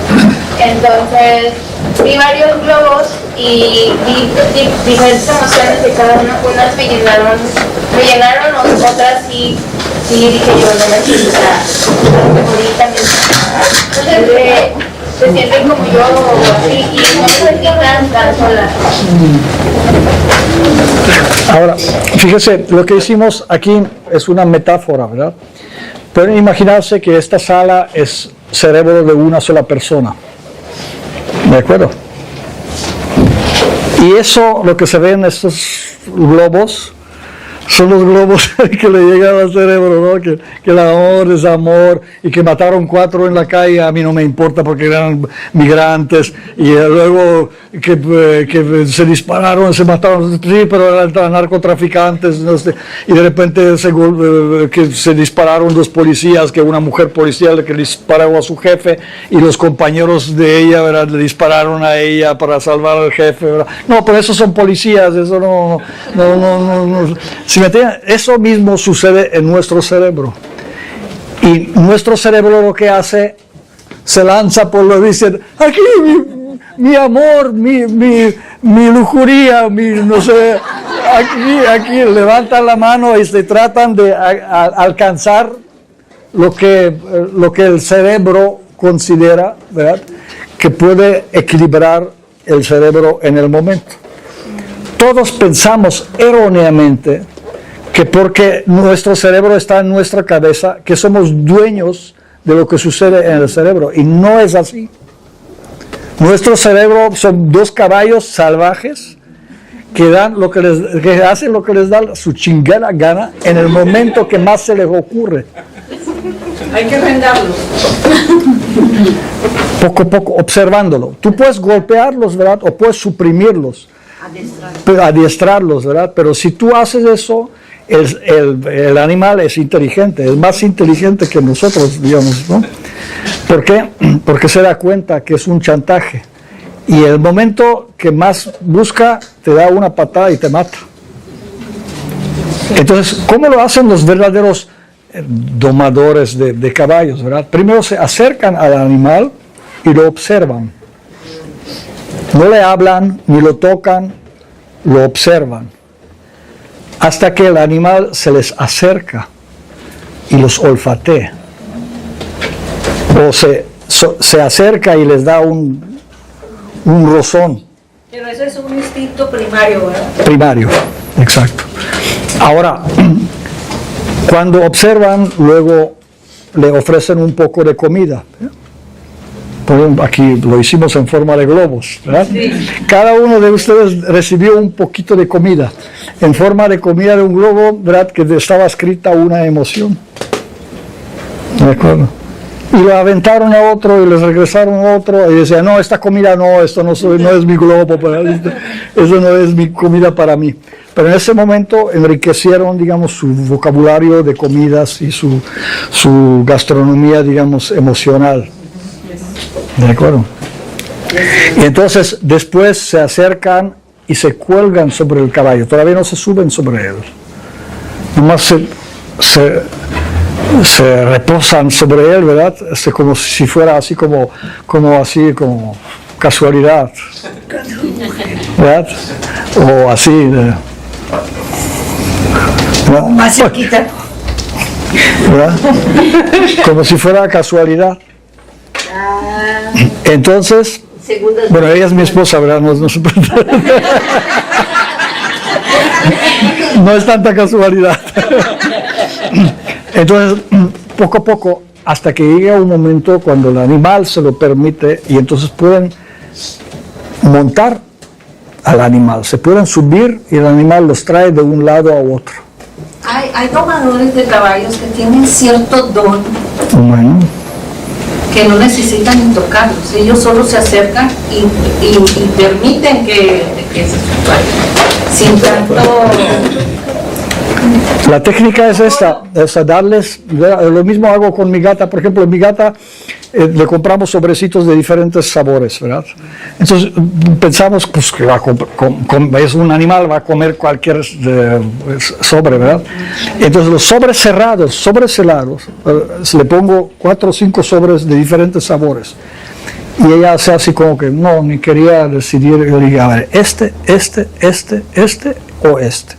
Entonces vi varios globos y vi diferentes emociones de cada uno. Unas me llenaron, otras sí dije yo, no me siento, a lo mejor y también. Entonces se sienten como yo así y no me sentí tan sola. Ahora, fíjese, lo que hicimos aquí es una metáfora, ¿verdad? Pueden imaginarse que esta sala es cerebro de una sola persona. ¿De acuerdo? Y eso, lo que se ve en estos globos, son los globos que le llegan al cerebro, ¿no? Que el amor es amor y que mataron 4 en la calle, a mí no me importa porque eran migrantes y luego que se dispararon, se mataron, sí, pero eran narcotraficantes, no sé, y de repente que se dispararon 2 policías, que una mujer policía que disparó a su jefe y los compañeros de ella, ¿verdad?, le dispararon a ella para salvar al jefe, ¿verdad? No, pero esos son policías, eso no. Si me entienden, eso mismo sucede en nuestro cerebro. Y nuestro cerebro lo que hace, se lanza por lo dicen, aquí mi amor, mi lujuria, no sé, aquí levantan la mano y se tratan de alcanzar lo que el cerebro considera, ¿verdad?, que puede equilibrar el cerebro en el momento. Todos pensamos erróneamente que porque nuestro cerebro está en nuestra cabeza, que somos dueños de lo que sucede en el cerebro. Y no es así. Nuestro cerebro son 2 caballos salvajes que hacen lo que les da su chingada gana en el momento que más se les ocurre. Hay que rendarlos. Poco a poco, observándolo. Tú puedes golpearlos, ¿verdad? O puedes suprimirlos, adiestrarlos, ¿verdad? Pero si tú haces eso, el animal es inteligente, es más inteligente que nosotros, digamos, ¿no? ¿Por qué? Porque se da cuenta que es un chantaje. Y el momento que más busca, te da una patada y te mata. Entonces, ¿cómo lo hacen los verdaderos domadores de caballos, ¿verdad? Primero se acercan al animal y lo observan. No le hablan ni lo tocan, lo observan. Hasta que el animal se les acerca y los olfatea. O se acerca y les da un rozón. Pero ese es un instinto primario, ¿verdad? Primario, exacto. Ahora, cuando observan, luego le ofrecen un poco de comida. Por ejemplo, aquí lo hicimos en forma de globos, ¿verdad? Sí. Cada uno de ustedes recibió un poquito de comida, en forma de comida de un globo, ¿verdad? Que estaba escrita una emoción. ¿De acuerdo? Y lo aventaron a otro y les regresaron a otro y decían, no, esta comida no, esto no es mi globo, eso no es mi comida para mí. Pero en ese momento enriquecieron, digamos, su vocabulario de comidas y su gastronomía, digamos, emocional. ¿De acuerdo? Y entonces después se acercan y se cuelgan sobre el caballo, todavía no se suben sobre él. Nomás se reposan sobre él, ¿verdad? Como si fuera así como casualidad, ¿verdad? O así, más cerquita, ¿verdad? Como si fuera casualidad. Entonces, bueno, ella es mi esposa, ¿verdad? No es tanta casualidad. Entonces, poco a poco, hasta que llega un momento cuando el animal se lo permite y entonces pueden montar al animal, se pueden subir y el animal los trae de un lado a otro. Hay domadores de caballos que tienen cierto don, bueno, que no necesitan ni tocarlos, ellos solo se acercan y permiten que se suban, sin tanto. La técnica es esta, es darles, lo mismo hago con mi gata, por ejemplo, mi gata le compramos sobrecitos de diferentes sabores, ¿verdad? Entonces pensamos pues, que es un animal, va a comer cualquier sobre, ¿verdad? Entonces los sobres cerrados, le pongo 4 o 5 sobres de diferentes sabores. Y ella hace así como que no, ni quería decidir, yo dije, a ver, este o este.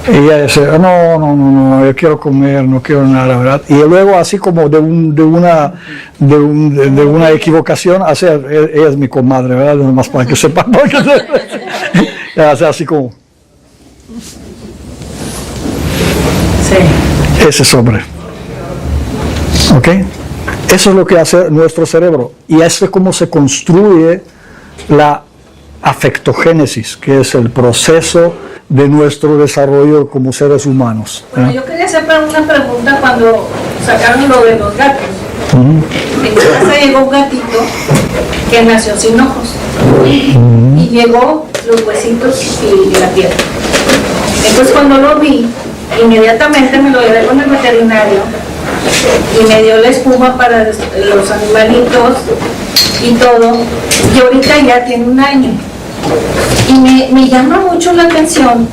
Y ella dice, no, yo quiero comer, no quiero nada, ¿verdad? Y luego así como de una equivocación, ella es mi comadre, ¿verdad? Nomás para que sepan, ella hace así como. Sí. Ese sobre. ¿Ok? Eso es lo que hace nuestro cerebro. Y eso es como se construye la afectogénesis, que es el proceso de nuestro desarrollo como seres humanos. Bueno, yo quería hacer una pregunta cuando sacaron lo de los gatos. En mi casa llegó un gatito que nació sin ojos y llegó los huesitos y la piel. Entonces cuando lo vi, inmediatamente me lo llevé con el veterinario y me dio la espuma para los animalitos y todo, y ahorita ya tiene 1 año. Y me llama mucho la atención,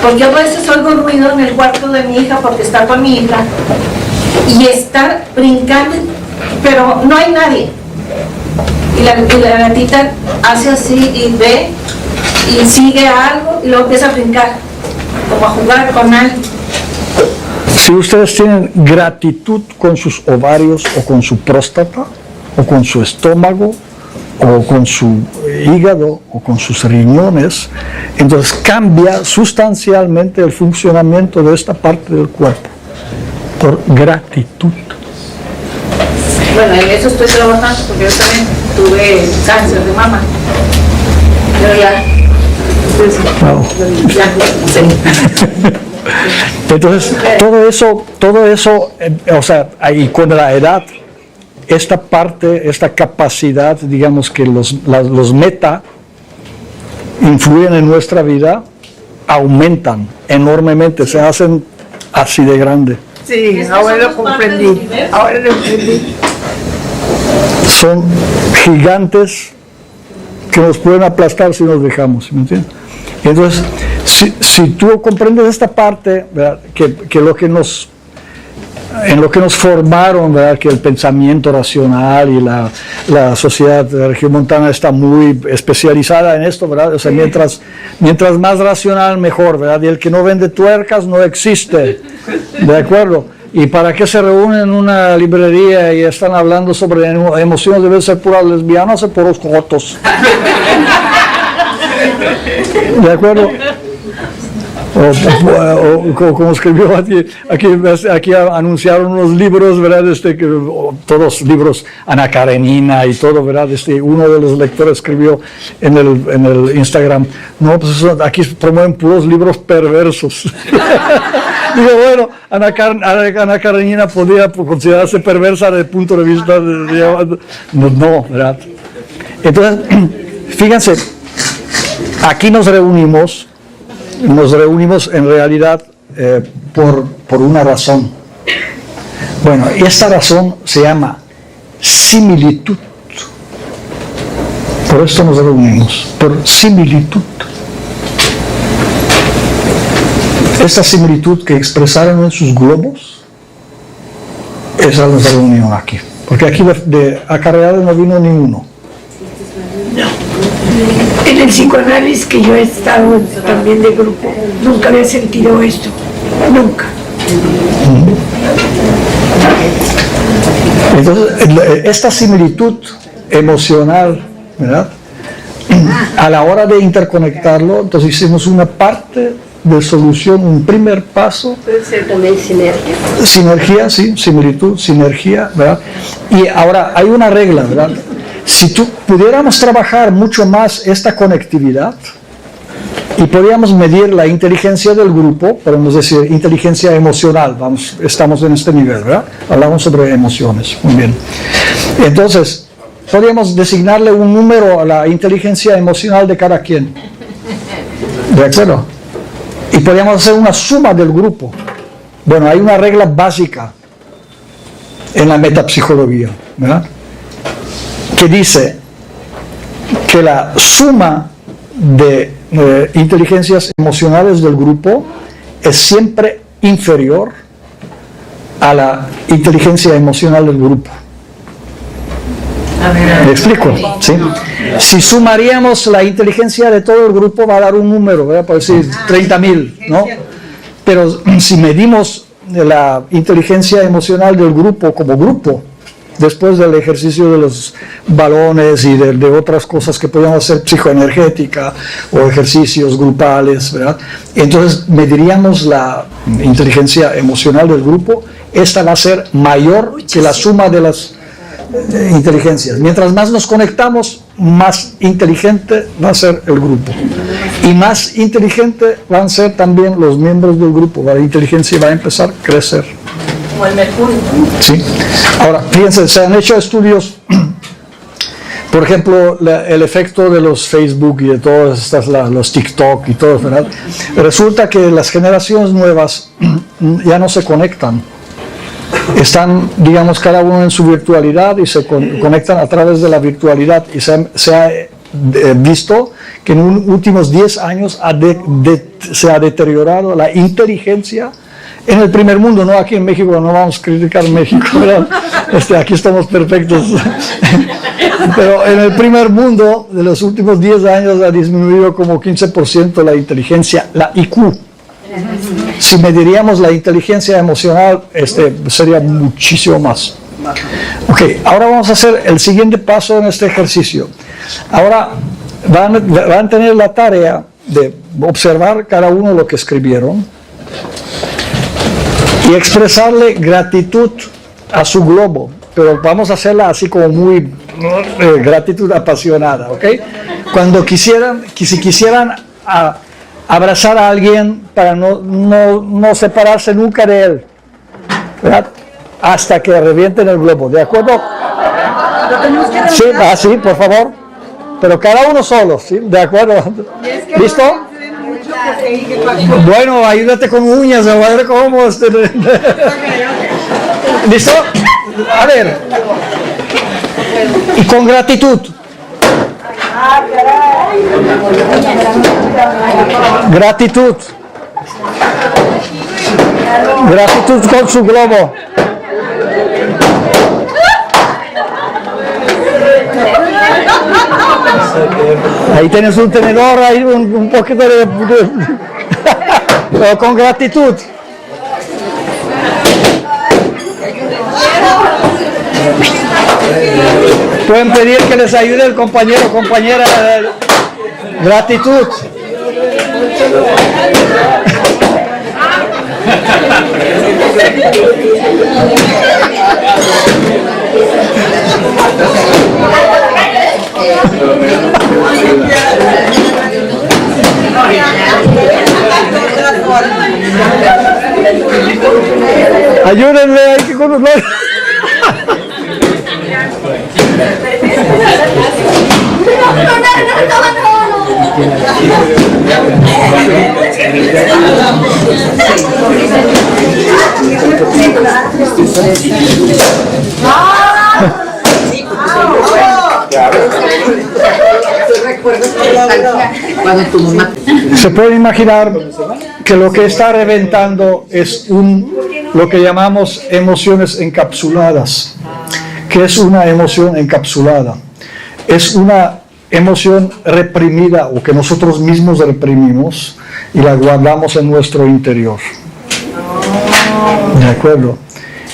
porque a veces oigo ruido en el cuarto de mi hija, porque está con mi hija, y está brincando, pero no hay nadie. Y la gatita hace así y ve, y sigue algo, y luego empieza a brincar, como a jugar con alguien. Si ustedes tienen gratitud con sus ovarios, o con su próstata, o con su estómago, o con su hígado o con sus riñones, entonces cambia sustancialmente el funcionamiento de esta parte del cuerpo por gratitud. Bueno, en eso estoy trabajando porque yo también tuve cáncer de mama. Pero ya. Pues, ya, sí. Entonces, todo eso, o sea, y con la edad, esta parte, esta capacidad, digamos que los meta influyen en nuestra vida, aumentan enormemente, se hacen así de grande. Sí, ahora lo comprendí. Ahora lo comprendí. Son gigantes que nos pueden aplastar si nos dejamos, ¿me entiendes? Entonces, si tú comprendes esta parte, ¿verdad? Que lo que nos en lo que nos formaron, ¿verdad? Que el pensamiento racional y la sociedad regiomontana está muy especializada en esto, ¿verdad? O sea, mientras más racional, mejor, ¿verdad? Y el que no vende tuercas no existe, ¿de acuerdo? ¿Y para qué se reúnen en una librería y están hablando sobre emociones? Deben ser puras lesbianas o puros jotos. ¿De acuerdo? O como escribió aquí anunciaron unos libros, ¿verdad? Todos libros, Ana Karenina y todo, ¿verdad? Uno de los lectores escribió en el Instagram, no, pues aquí promueven puros libros perversos. Digo, bueno, Ana Karenina podría considerarse perversa desde el punto de vista no, ¿verdad? Entonces, fíjense, aquí nos reunimos en realidad por una razón. Bueno, y esta razón se llama similitud. Por esto nos reunimos, por similitud. Esta similitud que expresaron en sus globos, esa es la reunión aquí. Porque aquí de acarreado no vino ni uno. En el psicoanálisis que yo he estado también de grupo, nunca había sentido esto, nunca. Entonces, esta similitud emocional, ¿verdad? A la hora de interconectarlo, entonces hicimos una parte de solución, un primer paso. ¿Puede ser también sinergia? Sinergia, sí, similitud, sinergia, ¿verdad? Y ahora hay una regla, ¿verdad? Si pudiéramos trabajar mucho más esta conectividad y podríamos medir la inteligencia del grupo, podemos decir inteligencia emocional, estamos en este nivel, ¿verdad? Hablamos sobre emociones, muy bien. Entonces, podríamos designarle un número a la inteligencia emocional de cada quien. ¿De acuerdo? Y podríamos hacer una suma del grupo. Bueno, hay una regla básica en la metapsicología, ¿verdad? Que dice que la suma de inteligencias emocionales del grupo es siempre inferior a la inteligencia emocional del grupo. ¿Me explico? ¿Sí? Si sumaríamos la inteligencia de todo el grupo va a dar un número, ¿verdad? Por decir 30,000, ¿no? Pero si medimos la inteligencia emocional del grupo como grupo, después del ejercicio de los balones y de otras cosas que podemos hacer, psicoenergética o ejercicios grupales, ¿verdad? Entonces mediríamos la inteligencia emocional del grupo, esta va a ser mayor que la suma de las inteligencias. Mientras más nos conectamos, más inteligente va a ser el grupo. Y más inteligente van a ser también los miembros del grupo. La inteligencia va a empezar a crecer. Como el mercurio. Sí. Ahora, fíjense, se han hecho estudios, por ejemplo, el efecto de los Facebook y de todas estas, los TikTok y todo, ¿verdad? Resulta que las generaciones nuevas ya no se conectan. Están, digamos, cada uno en su virtualidad y se conectan a través de la virtualidad. Y se ha visto que en los últimos 10 años se ha deteriorado la inteligencia en el primer mundo, no aquí en México, no vamos a criticar México, ¿verdad? Aquí estamos perfectos. Pero en el primer mundo, de los últimos 10 años, ha disminuido como 15% la inteligencia, la IQ. Si mediríamos la inteligencia emocional, sería muchísimo más. Ok, ahora vamos a hacer el siguiente paso en este ejercicio. Ahora van a tener la tarea de observar cada uno lo que escribieron y expresarle gratitud a su globo. pero vamos a hacerla así como muy gratitud apasionada, ¿ok? Si quisieran abrazar a alguien para no separarse nunca de él, ¿verdad? Hasta que revienten el globo, ¿de acuerdo? Sí, así, por favor. Pero cada uno solo, ¿sí? ¿De acuerdo? ¿Listo? Bueno, ayúdate con uñas, a ver cómo. ¿Listo? A ver. Y con gratitud. Gratitud. Gratitud con su globo. Ahí tienes un tenedor, ahí un poquito de pero con gratitud. Pueden pedir que les ayude el compañero o compañera. Gratitud. Ayúdenme, hay que conocer. Se puede imaginar que lo que está reventando es lo que llamamos emociones encapsuladas. ¿Qué es una emoción encapsulada? Es una emoción reprimida o que nosotros mismos reprimimos y la guardamos en nuestro interior. ¿De acuerdo?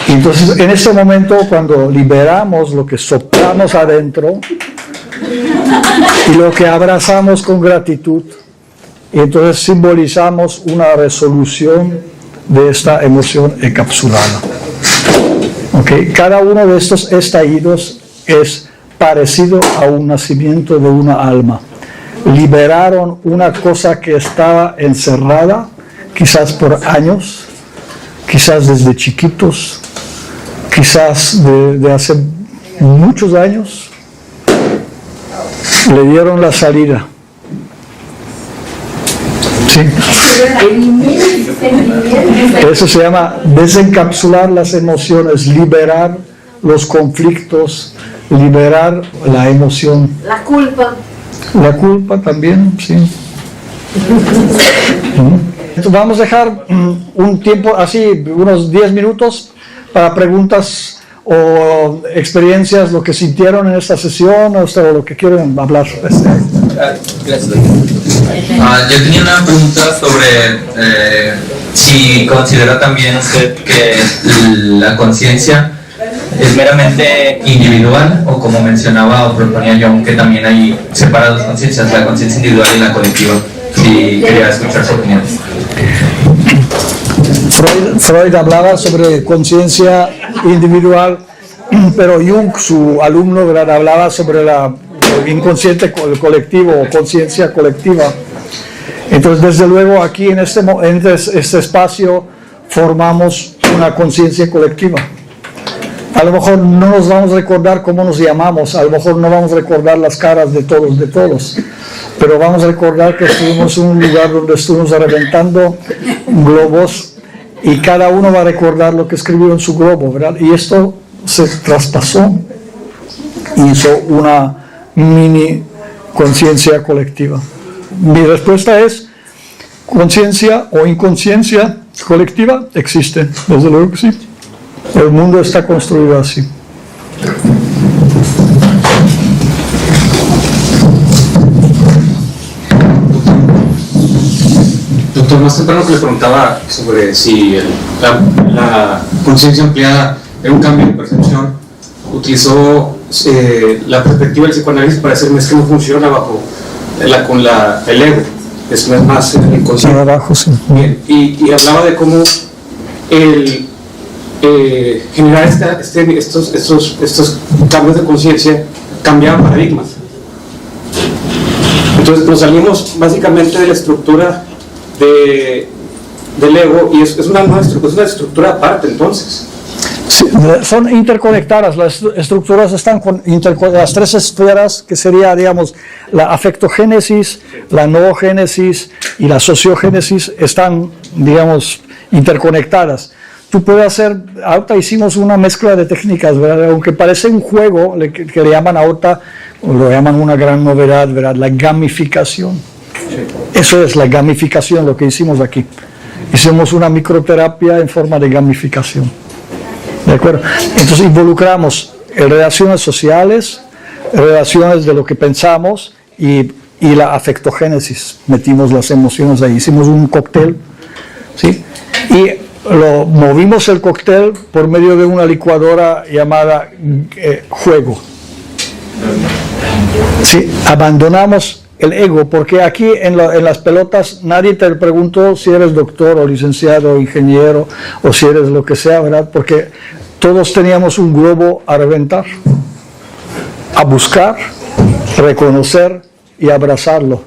Entonces, en ese momento, cuando liberamos lo que soplamos adentro y lo que abrazamos con gratitud, entonces simbolizamos una resolución de esta emoción encapsulada. ¿Okay? Cada uno de estos estallidos es parecido a un nacimiento de una alma. Liberaron una cosa que estaba encerrada, quizás por años, quizás desde chiquitos, quizás de hace muchos años. Le dieron la salida. Sí. Eso se llama desencapsular las emociones, liberar los conflictos, liberar la emoción. La culpa. La culpa también, sí. Entonces vamos a dejar un tiempo así, unos 10 minutos para preguntas o experiencias, lo que sintieron en esta sesión o lo que quieren hablar. Gracias. Yo tenía una pregunta sobre si considera también usted que la conciencia es meramente individual o, como mencionaba o proponía John, que también hay separadas conciencias, la conciencia individual y la colectiva. Si quería escuchar su opinión. Freud hablaba sobre conciencia individual, pero Jung, su alumno, hablaba sobre el inconsciente colectivo o conciencia colectiva. Entonces, desde luego, aquí en este espacio formamos una conciencia colectiva. A lo mejor no nos vamos a recordar cómo nos llamamos, a lo mejor no vamos a recordar las caras de todos, pero vamos a recordar que estuvimos en un lugar donde estuvimos reventando globos y cada uno va a recordar lo que escribió en su globo, ¿verdad? Y esto se traspasó y hizo una mini conciencia colectiva. Mi respuesta es: conciencia o inconsciencia colectiva existe, desde luego que sí. El mundo está construido así. Doctor, más temprano que le preguntaba sobre si la conciencia ampliada era un cambio de percepción, utilizó la perspectiva del psicoanálisis para decirme es que no funciona con el ego, es más inconsciente. Abajo, sí. Bien, y hablaba de cómo generar estos cambios de conciencia, cambiaban paradigmas. Entonces nos salimos básicamente de la estructura del ego, y es una nueva estructura, es una estructura aparte entonces. Sí, son interconectadas, las estructuras están las tres esferas, que sería, digamos, la afectogénesis, la noogénesis y la sociogénesis, están, digamos, interconectadas. Tú puedes hacer, ahorita hicimos una mezcla de técnicas, ¿verdad? Aunque parece un juego, que le llaman ahorita, lo llaman una gran novedad, ¿verdad? La gamificación. Eso es la gamificación, lo que hicimos aquí. Hicimos una microterapia en forma de gamificación. ¿De acuerdo? Entonces involucramos relaciones sociales, relaciones de lo que pensamos y la afectogénesis. Metimos las emociones ahí. Hicimos un cóctel, ¿sí? Y movimos el cóctel por medio de una licuadora llamada juego. ¿Sí? Abandonamos el ego, porque aquí en las pelotas nadie te preguntó si eres doctor o licenciado o ingeniero o si eres lo que sea, ¿verdad? Porque todos teníamos un globo a reventar, a buscar, reconocer y abrazarlo.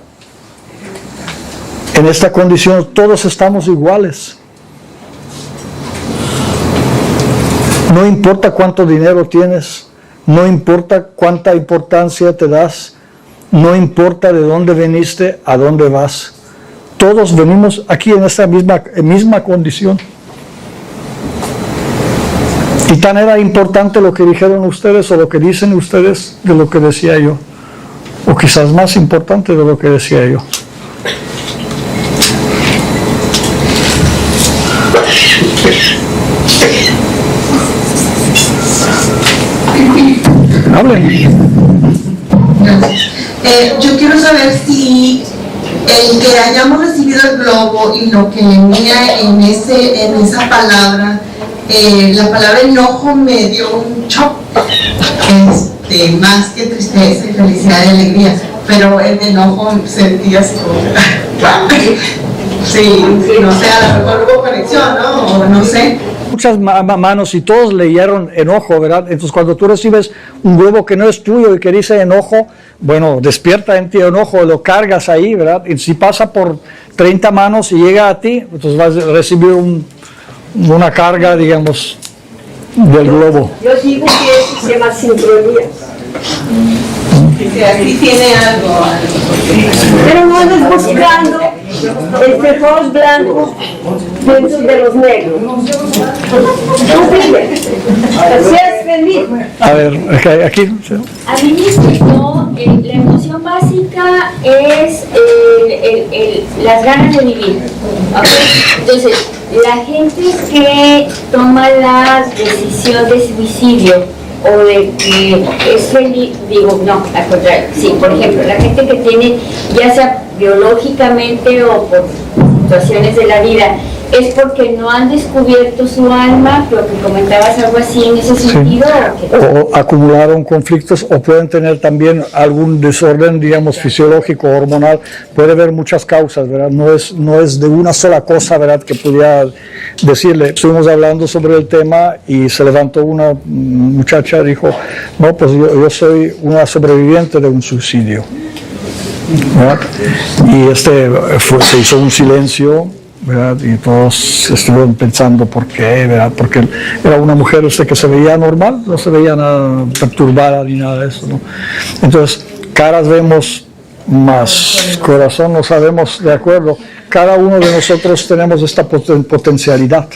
En esta condición todos estamos iguales. No importa cuánto dinero tienes, no importa cuánta importancia te das, no importa de dónde viniste, a dónde vas. Todos venimos aquí en esta misma condición. Y tan era importante lo que dijeron ustedes o lo que dicen ustedes de lo que decía yo. O quizás más importante de lo que decía yo. Hablen. Yo quiero saber si el que hayamos recibido el globo y lo que venía en esa palabra, la palabra enojo me dio un shock, más que tristeza y felicidad y alegría, pero el enojo sentí así como, sí, no sé, a lo mejor hubo conexión, ¿no? O no sé. Muchas manos y todos leyeron enojo, ¿verdad? Entonces cuando tú recibes un globo que no es tuyo y que dice enojo, bueno, despierta en ti enojo, lo cargas ahí, ¿verdad? Y si pasa por 30 manos y llega a ti, entonces vas a recibir una carga, digamos, del globo. Yo digo que eso se llama sincronía. Que aquí tiene algo. Pero no andes buscando espejos blancos dentro de los negros. Tú vive, seas feliz. A ver, aquí. A mí me explicó, la emoción básica es las ganas de vivir. ¿Okay? Entonces, la gente que toma la decisión de suicidio o de que es feliz, digo, no, al contrario, sí, por ejemplo, la gente que tiene, ya sea biológicamente o por situaciones de la vida, es porque no han descubierto su alma, creo que comentabas algo así en ese sentido. Sí. O acumularon conflictos o pueden tener también algún desorden, digamos, fisiológico, hormonal. Puede haber muchas causas, ¿verdad? No es de una sola cosa, ¿verdad?, que pudiera decirle. Estuvimos hablando sobre el tema y se levantó una muchacha y dijo, no, pues yo soy una sobreviviente de un suicidio, ¿verdad? Y se hizo un silencio, ¿verdad? Y todos estuvieron pensando por qué, ¿verdad? Porque era una mujer que se veía normal, no se veía nada perturbada ni nada de eso, ¿no? Entonces, caras vemos, más corazón no sabemos, de acuerdo. Cada uno de nosotros tenemos esta potencialidad.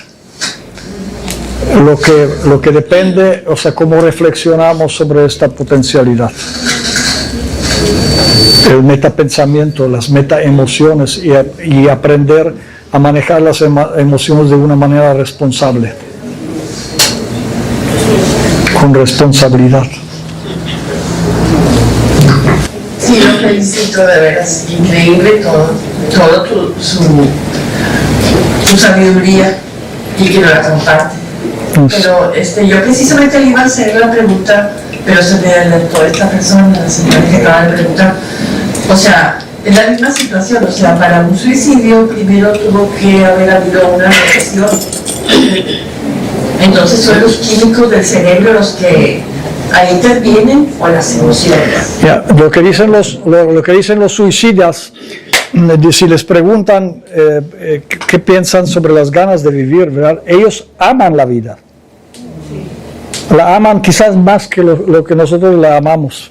Lo que depende, o sea, cómo reflexionamos sobre esta potencialidad. El metapensamiento, las metaemociones y aprender a manejar las emociones de una manera responsable, con responsabilidad. Sí, lo felicito, de veras, increíble todo tu sabiduría y que lo la comparte. Pero yo precisamente le iba a hacer la pregunta, pero se me adelantó esta persona, la señora que acaba de preguntar. O sea, en la misma situación, o sea, para un suicidio primero tuvo que haber habido una relación Entonces son los químicos del cerebro los que ahí intervienen o las emociones. Ya, lo que dicen los suicidas, si les preguntan qué piensan sobre las ganas de vivir, ¿verdad? Ellos aman la vida. La aman quizás más que lo que nosotros la amamos.